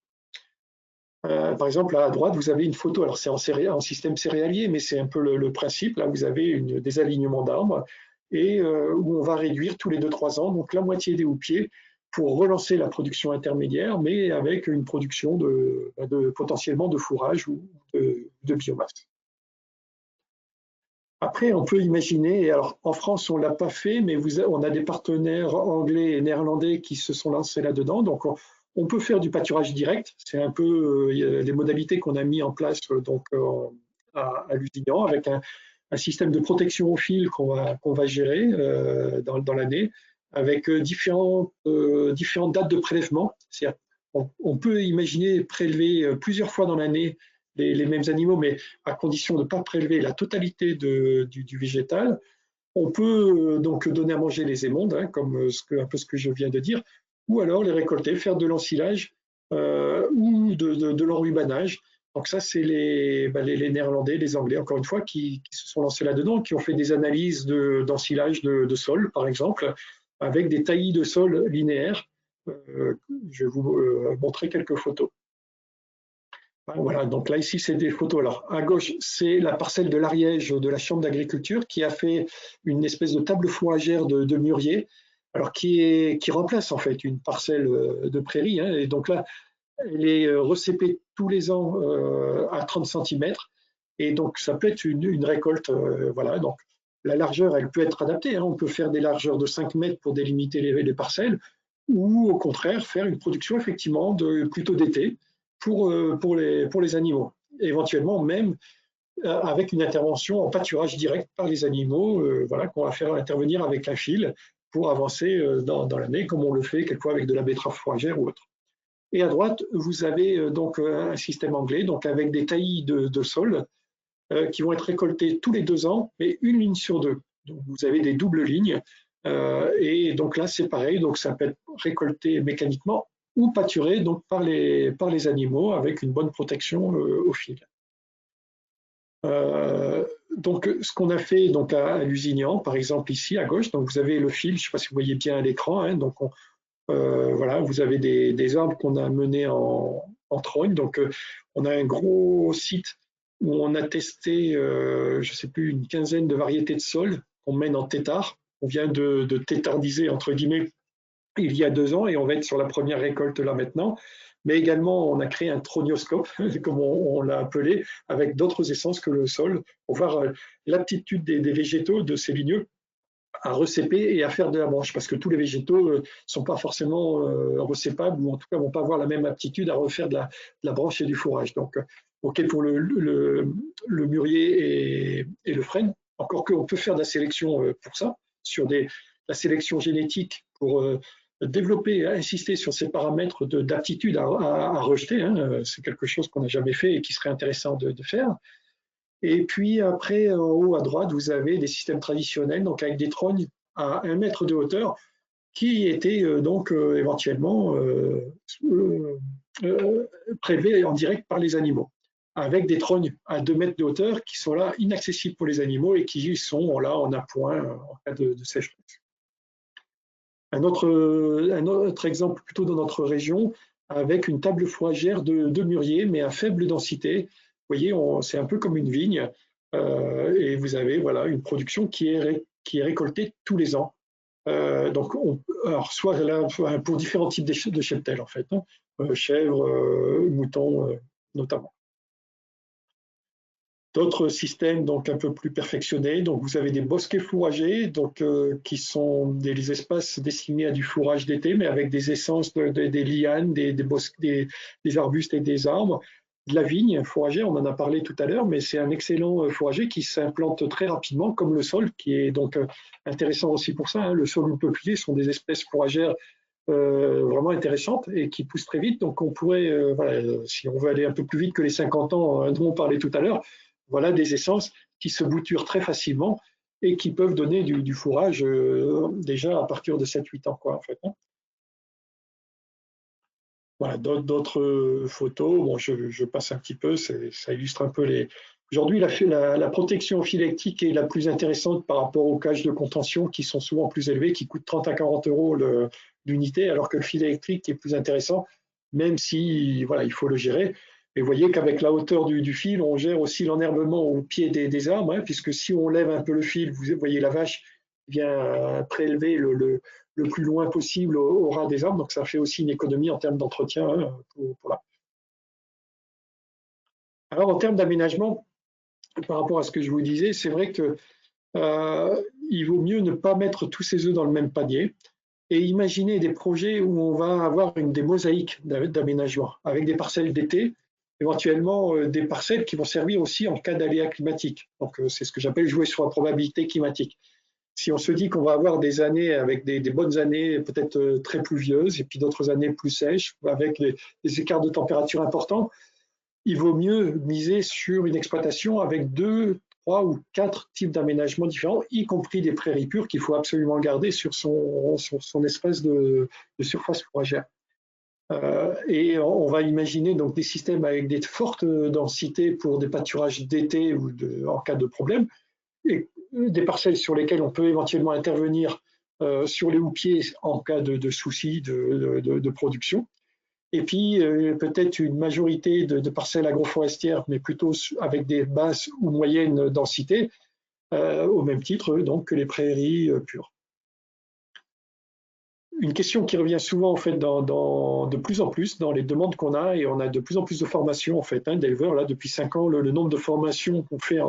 Par exemple, là à droite, vous avez une photo, alors c'est en système céréalier, mais c'est un peu le principe. Là, vous avez des alignements d'arbres et où on va réduire tous les 2-3 ans, donc la moitié des houppiers pour relancer la production intermédiaire, mais avec une production potentiellement de fourrage ou de biomasse. Après, on peut imaginer, alors en France, on ne l'a pas fait, mais on a des partenaires anglais et néerlandais qui se sont lancés là-dedans, donc on peut faire du pâturage direct. C'est un peu les modalités qu'on a mis en place donc, à Lusignan, avec un système de protection au fil qu'on va gérer dans l'année, avec différentes dates de prélèvement. C'est-à-dire, on peut imaginer prélever plusieurs fois dans l'année les mêmes animaux, mais à condition de ne pas prélever la totalité du végétal. On peut donc donner à manger les émondes, hein, comme un peu ce que je viens de dire, ou alors les récolter, faire de l'ensilage ou de l'enrubanage. Donc ça, c'est les Néerlandais, les Anglais, encore une fois, qui se sont lancés là-dedans, qui ont fait des analyses d'ensilage de sol, par exemple, avec des taillis de sol linéaires. Je vais vous montrer quelques photos. Voilà, donc là, ici, c'est des photos. Alors, à gauche, c'est la parcelle de l'Ariège de la Chambre d'agriculture qui a fait une espèce de table fourragère de mûrier, alors qui remplace en fait une parcelle de prairie. Hein, et donc là, elle est recépée tous les ans à 30 cm. Et donc, ça peut être une récolte. Voilà, donc la largeur, elle peut être adaptée. Hein, on peut faire des largeurs de 5 mètres pour délimiter les parcelles, ou au contraire, faire une production effectivement plutôt d'été pour les animaux. Éventuellement, même avec une intervention en pâturage direct par les animaux, voilà, qu'on va faire intervenir avec un fil pour avancer dans l'année, comme on le fait quelquefois avec de la betterave fourragère ou autre. Et à droite, vous avez donc un système anglais, donc avec des taillis de sol qui vont être récoltés tous les 2 ans, mais une ligne sur 2. Donc vous avez des doubles lignes, et donc là c'est pareil, donc ça peut être récolté mécaniquement ou pâturé donc par les animaux avec une bonne protection au fil. Donc ce qu'on a fait donc à Lusignan, par exemple ici à gauche, donc vous avez le fil, je ne sais pas si vous voyez bien à l'écran, hein, donc voilà, vous avez des arbres qu'on a menés en trogne. Donc, on a un gros site où on a testé, je ne sais plus, une quinzaine de variétés de sols qu'on mène en tétard. On vient de tétardiser, entre guillemets, il y a 2 ans et on va être sur la première récolte là maintenant. Mais également, on a créé un tronioscope, comme on l'a appelé, avec d'autres essences que le sol, pour voir l'aptitude des végétaux, de ces ligneux, à recéper et à faire de la branche, parce que tous les végétaux ne sont pas forcément recépables, ou en tout cas ne vont pas avoir la même aptitude à refaire de la branche et du fourrage. Donc, ok pour le mûrier et le frêne, encore qu'on peut faire de la sélection pour ça, sur la sélection génétique pour développer, insister sur ces paramètres d'aptitude à rejeter. Hein, c'est quelque chose qu'on n'a jamais fait et qui serait intéressant de faire. Et puis après, en haut à droite, vous avez des systèmes traditionnels, donc avec des trognes à 1 mètre de hauteur, qui étaient donc éventuellement prélevés en direct par les animaux, avec des trognes à 2 mètres de hauteur qui sont là inaccessibles pour les animaux et qui sont là en appoint en cas de sécheresse. Un autre exemple plutôt dans notre région, avec une table fourragère de mûrier, mais à faible densité. Vous voyez, c'est un peu comme une vigne, et vous avez voilà, une production qui est récoltée tous les ans. Donc, alors soit là, pour différents types de cheptels, en fait, hein, chèvres, moutons notamment. D'autres systèmes donc un peu plus perfectionnés, donc vous avez des bosquets fourragers, donc qui sont des espaces destinés à du fourrage d'été, mais avec des essences des lianes, des arbustes et des arbres, de la vigne fourragère, on en a parlé tout à l'heure, mais c'est un excellent fourrager qui s'implante très rapidement, comme le saule, qui est donc intéressant aussi pour ça. Hein. Le saule ou le peuplier sont des espèces fourragères vraiment intéressantes et qui poussent très vite. Donc on pourrait, voilà, si on veut aller un peu plus vite que les 50 ans dont on parlait tout à l'heure, voilà des essences qui se bouturent très facilement et qui peuvent donner du fourrage déjà à partir de 7-8 ans, quoi, en fait. Hein. Voilà, d'autres photos, bon, je passe un petit peu, ça illustre un peu les... Aujourd'hui, la protection phylectique est la plus intéressante par rapport aux cages de contention qui sont souvent plus élevées, qui coûtent 30 à 40 euros l'unité, alors que le fil électrique est plus intéressant, même si voilà, il faut le gérer. Et vous voyez qu'avec la hauteur du fil, on gère aussi l'enherbement au pied des arbres, hein, puisque si on lève un peu le fil, vous voyez la vache vient prélever le plus loin possible au ras des arbres, donc ça fait aussi une économie en termes d'entretien pour là. Alors en termes d'aménagement, par rapport à ce que je vous disais, c'est vrai que il vaut mieux ne pas mettre tous ses œufs dans le même panier et imaginer des projets où on va avoir des mosaïques d'aménagement avec des parcelles d'été, éventuellement des parcelles qui vont servir aussi en cas d'aléa climatique. Donc c'est ce que j'appelle jouer sur la probabilité climatique. Si on se dit qu'on va avoir des années avec des bonnes années peut-être très pluvieuses et puis d'autres années plus sèches avec des écarts de température importants, il vaut mieux miser sur une exploitation avec 2, 3 ou 4 types d'aménagements différents, y compris des prairies pures qu'il faut absolument garder sur son espace de surface fourragère. Et on va imaginer donc des systèmes avec des fortes densités pour des pâturages d'été ou en cas de problème, et des parcelles sur lesquelles on peut éventuellement intervenir sur les houppiers en cas de soucis de production. Et puis peut-être une majorité de parcelles agroforestières, mais plutôt avec des basses ou moyennes densités, au même titre donc, que les prairies pures. Une question qui revient souvent en fait de plus en plus dans les demandes qu'on a, et on a de plus en plus de formations en fait d'éleveurs. Là depuis 5 ans, le nombre de formations qu'on fait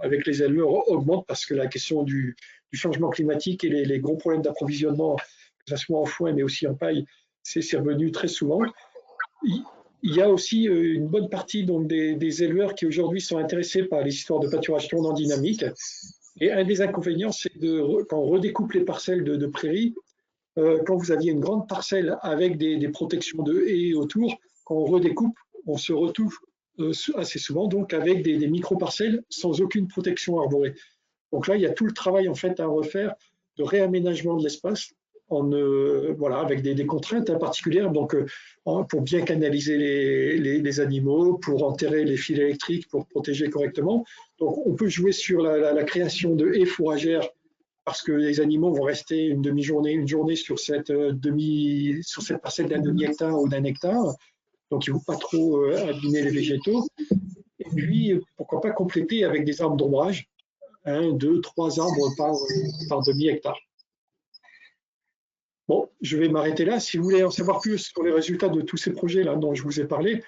avec les éleveurs augmente parce que la question du changement climatique et les gros problèmes d'approvisionnement, que ce soit en foin mais aussi en paille, c'est revenu très souvent. Il y a aussi une bonne partie donc, des éleveurs qui aujourd'hui sont intéressés par les histoires de pâturage tournant dynamique. Et un des inconvénients, c'est quand on redécoupe les parcelles de prairies, quand vous aviez une grande parcelle avec des protections de haies autour, quand on redécoupe, on se retrouve assez souvent donc avec des micro-parcelles sans aucune protection arborée. Donc là, il y a tout le travail en fait à refaire de réaménagement de l'espace voilà, avec des contraintes particulières, donc pour bien canaliser les animaux, pour enterrer les fils électriques, pour protéger correctement. Donc on peut jouer sur la création de haies fourragères parce que les animaux vont rester une demi-journée, une journée sur cette parcelle d'un demi-hectare ou d'un hectare, donc ils ne vont pas trop abîmer les végétaux. Et puis, pourquoi pas compléter avec des arbres d'ombrage, 1, 2, 3 arbres par demi-hectare. Bon, je vais m'arrêter là. Si vous voulez en savoir plus sur les résultats de tous ces projets-là dont je vous ai parlé,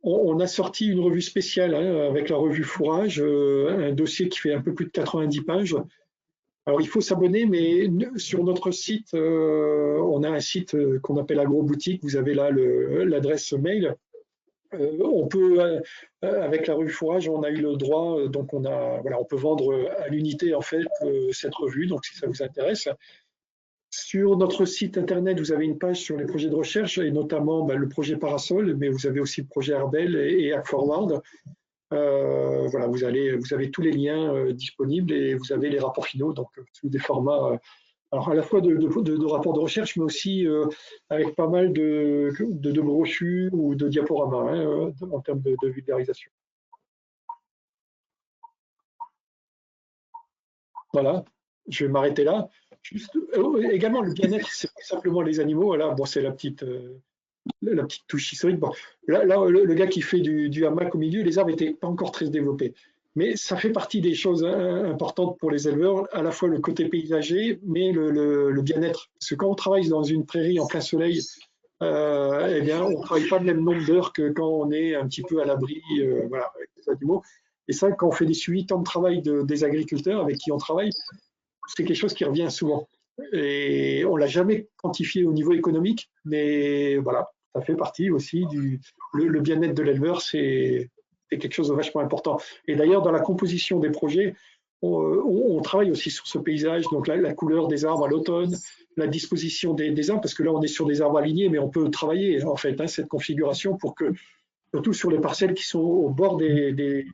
on a sorti une revue spéciale avec la revue Fourrage, un dossier qui fait un peu plus de 90 pages. Alors, il faut s'abonner, mais sur notre site, on a un site qu'on appelle AgroBoutique. Vous avez là l'adresse mail. On peut, avec la revue Fourrage, on a eu le droit, donc on peut vendre à l'unité en fait cette revue. Donc, si ça vous intéresse. Sur notre site internet, vous avez une page sur les projets de recherche et notamment le projet Parasol, mais vous avez aussi le projet Arbel et AgForward. Voilà, vous avez tous les liens disponibles et vous avez les rapports finaux, donc sous des formats, alors à la fois de rapports de recherche, mais aussi avec pas mal de brochures ou de diaporamas en termes de vulgarisation. Voilà, je vais m'arrêter là. Juste, également, le bien-être, c'est pas simplement les animaux. Voilà, bon, c'est la petite touche historique. Bon, là le gars qui fait du hamac au milieu, les arbres n'étaient pas encore très développés. Mais ça fait partie des choses importantes pour les éleveurs, à la fois le côté paysager, mais le bien-être. Parce que quand on travaille dans une prairie en plein soleil, eh bien, on ne travaille pas le même nombre d'heures que quand on est un petit peu à l'abri voilà, avec les animaux. Et ça, quand on fait des suivis temps de travail des agriculteurs avec qui on travaille, c'est quelque chose qui revient souvent. Et on ne l'a jamais quantifié au niveau économique, mais voilà, ça fait partie aussi le bien-être de l'éleveur, c'est quelque chose de vachement important. Et d'ailleurs, dans la composition des projets, on travaille aussi sur ce paysage, donc la couleur des arbres à l'automne, la disposition des arbres, parce que là, on est sur des arbres alignés, mais on peut travailler en fait cette configuration pour que, surtout sur les parcelles qui sont au bord des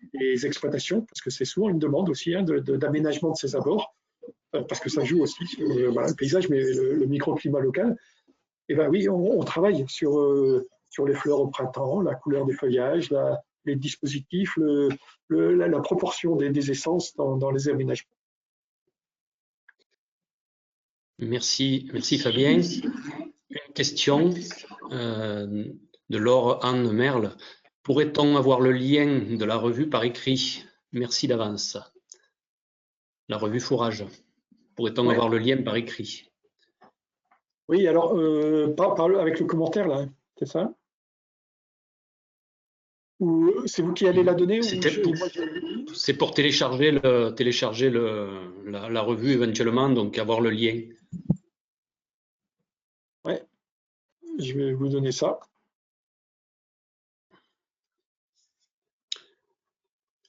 exploitations, parce que c'est souvent une demande aussi d'aménagement de ces abords, parce que ça joue aussi sur le paysage, mais le microclimat local. Et ben oui, on travaille sur les fleurs au printemps, la couleur des feuillages, les dispositifs, la proportion des essences dans les aménagements. Merci Fabien. Une question de Laure Anne Merle. Pourrait-on avoir le lien de la revue par écrit? Merci d'avance. La revue Fourrage. Pourrait-on avoir le lien par écrit? Oui, alors, avec le commentaire, là, c'est ça? Ou c'est vous qui allez la donner? C'est pour télécharger la revue éventuellement, donc avoir le lien. Ouais, je vais vous donner ça.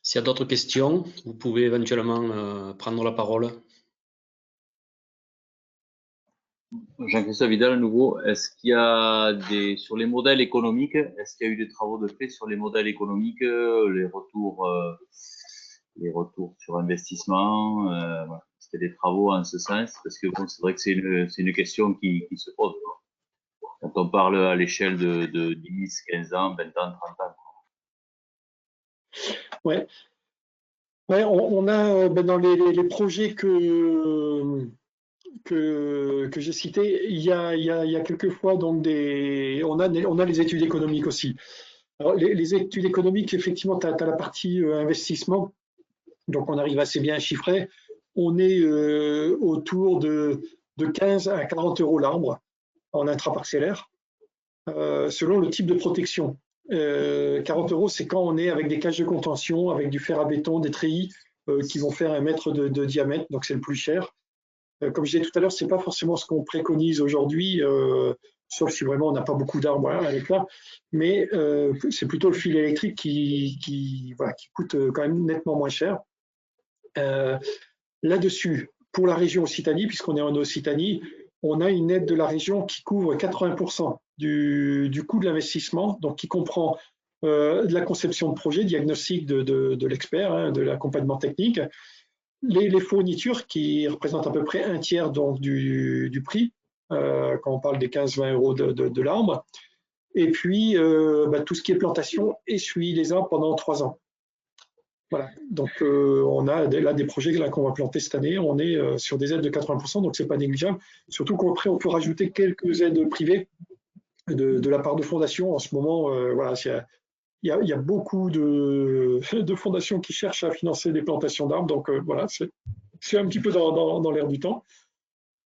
S'il y a d'autres questions, vous pouvez éventuellement prendre la parole. Jean-Christophe Vidal à nouveau, est-ce qu'il y a sur les modèles économiques, est-ce qu'il y a eu des travaux de fait sur les modèles économiques, les retours les retours sur investissement, voilà. C'était des travaux en ce sens, parce que bon, c'est vrai que c'est une question qui se pose, quoi. Quand on parle à l'échelle de 10, 15 ans, 20 ans, 30 ans. Ouais. Ouais, on a dans les projets que j'ai cités, il y a quelquefois donc on a les études économiques aussi. Alors, les études économiques, effectivement, tu as la partie investissement, donc on arrive assez bien à chiffrer. On est autour de 15 à 40 euros l'arbre en intraparcellaire, selon le type de protection. 40 euros, c'est quand on est avec des cages de contention, avec du fer à béton, des treillis qui vont faire 1 mètre de diamètre, donc c'est le plus cher. Comme je disais tout à l'heure, c'est pas forcément ce qu'on préconise aujourd'hui, sauf si vraiment on n'a pas beaucoup d'arbres à l'éclat, mais c'est plutôt le fil électrique qui coûte quand même nettement moins cher. Là-dessus, pour la région Occitanie, puisqu'on est en Occitanie, on a une aide de la région qui couvre 80% du coût de l'investissement, donc qui comprend de la conception de projet, diagnostic de l'expert, hein, de l'accompagnement technique, les fournitures qui représentent à peu près 1/3 donc, du prix, quand on parle des 15-20 euros de l'arbre, et puis tout ce qui est plantation et suivi les arbres pendant 3 ans. Voilà, donc on a là des projets qu'on va planter cette année, on est sur des aides de 80%, donc c'est pas négligeable, surtout qu'après on peut rajouter quelques aides privées de la part de fondations. En ce moment, voilà, il y a beaucoup de fondations qui cherchent à financer des plantations d'arbres, donc voilà, c'est un petit peu dans l'air du temps.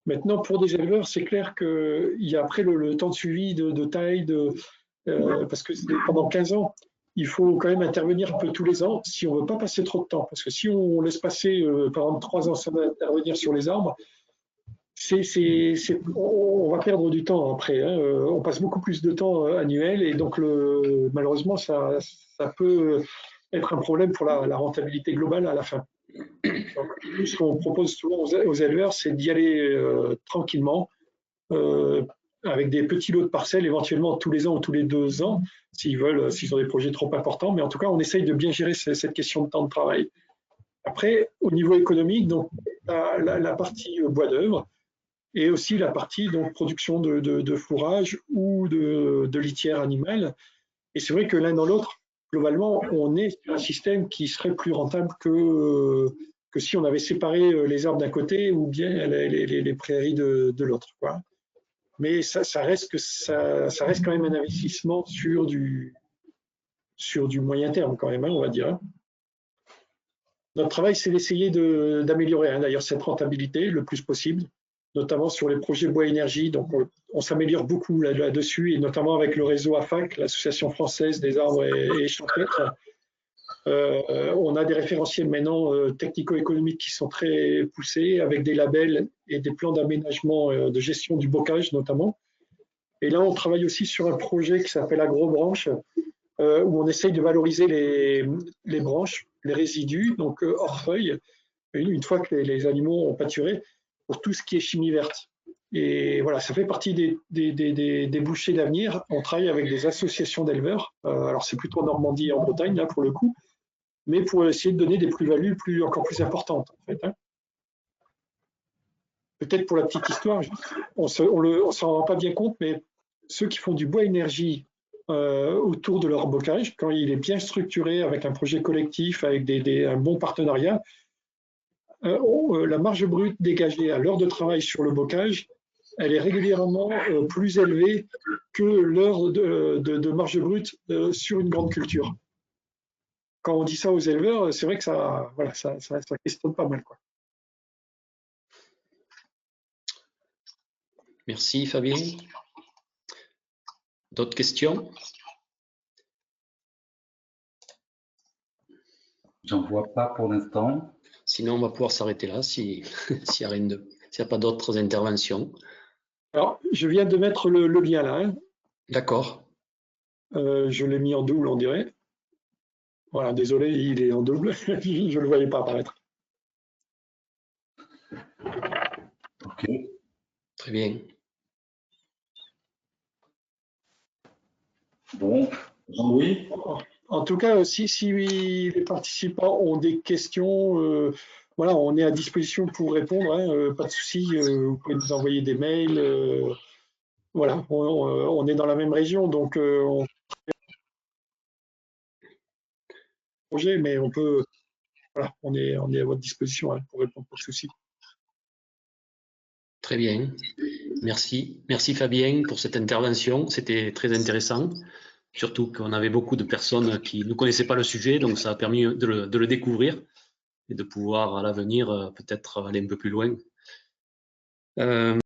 Maintenant, pour des éleveurs, c'est clair qu'il y a après le temps de suivi de taille, parce que pendant 15 ans, il faut quand même intervenir un peu tous les ans si on ne veut pas passer trop de temps. Parce que si on laisse passer, par exemple, 3 ans sans intervenir sur les arbres, on va perdre du temps après, hein. On passe beaucoup plus de temps annuel et donc malheureusement, ça peut être un problème pour la rentabilité globale à la fin. Donc, nous, ce qu'on propose souvent aux éleveurs, c'est d'y aller tranquillement, avec des petits lots de parcelles, éventuellement tous les ans ou tous les 2 ans, s'ils ont des projets trop importants. Mais en tout cas, on essaye de bien gérer cette question de temps de travail. Après, au niveau économique, donc la partie bois d'œuvre et aussi la partie donc production de fourrage ou de litière animale. Et c'est vrai que l'un dans l'autre, globalement, on est sur un système qui serait plus rentable que si on avait séparé les arbres d'un côté ou bien les prairies de l'autre, quoi. Mais ça reste quand même un investissement sur du moyen terme quand même, hein, on va dire, hein. Notre travail, c'est d'essayer d'améliorer d'ailleurs cette rentabilité le plus possible, notamment sur les projets bois énergie. Donc, on s'améliore beaucoup là-dessus, et notamment avec le réseau AFAC, l'Association française des arbres et champêtres. On a des référentiels maintenant technico-économiques qui sont très poussés, avec des labels et des plans d'aménagement de gestion du bocage notamment. Et là, on travaille aussi sur un projet qui s'appelle AgroBranche, où on essaye de valoriser les branches, les résidus, donc hors feuilles, une fois que les animaux ont pâturé, pour tout ce qui est chimie verte. Et voilà, ça fait partie des bouchées d'avenir. On travaille avec des associations d'éleveurs, alors c'est plutôt en Normandie et en Bretagne, là, pour le coup, mais pour essayer de donner des plus-values encore plus importantes, en fait, hein. Peut-être pour la petite histoire, on ne s'en rend pas bien compte, mais ceux qui font du bois énergie autour de leur bocage, quand il est bien structuré avec un projet collectif, avec un bon partenariat, la marge brute dégagée à l'heure de travail sur le bocage, elle est régulièrement plus élevée que l'heure de marge brute sur une grande culture. Quand on dit ça aux éleveurs, c'est vrai que ça questionne pas mal, quoi. Merci Fabien. D'autres questions? J'en vois pas pour l'instant. Sinon, on va pouvoir s'arrêter là s'il n'y a pas d'autres interventions. Alors, je viens de mettre le lien là, hein. D'accord. Je l'ai mis en double, on dirait. Voilà, désolé, il est en double. Je ne le voyais pas apparaître. Ok. Très bien. Bon, Jean-Louis, En tout cas, si les participants ont des questions, voilà, on est à disposition pour répondre, hein, pas de souci. Vous pouvez nous envoyer des mails. Voilà, on est dans la même région, donc projet, mais on peut, voilà, on est à votre disposition, hein, pour répondre, pas de souci. Très bien. Merci. Merci Fabien pour cette intervention. C'était très intéressant. Surtout qu'on avait beaucoup de personnes qui ne connaissaient pas le sujet, donc ça a permis de le découvrir et de pouvoir à l'avenir peut-être aller un peu plus loin.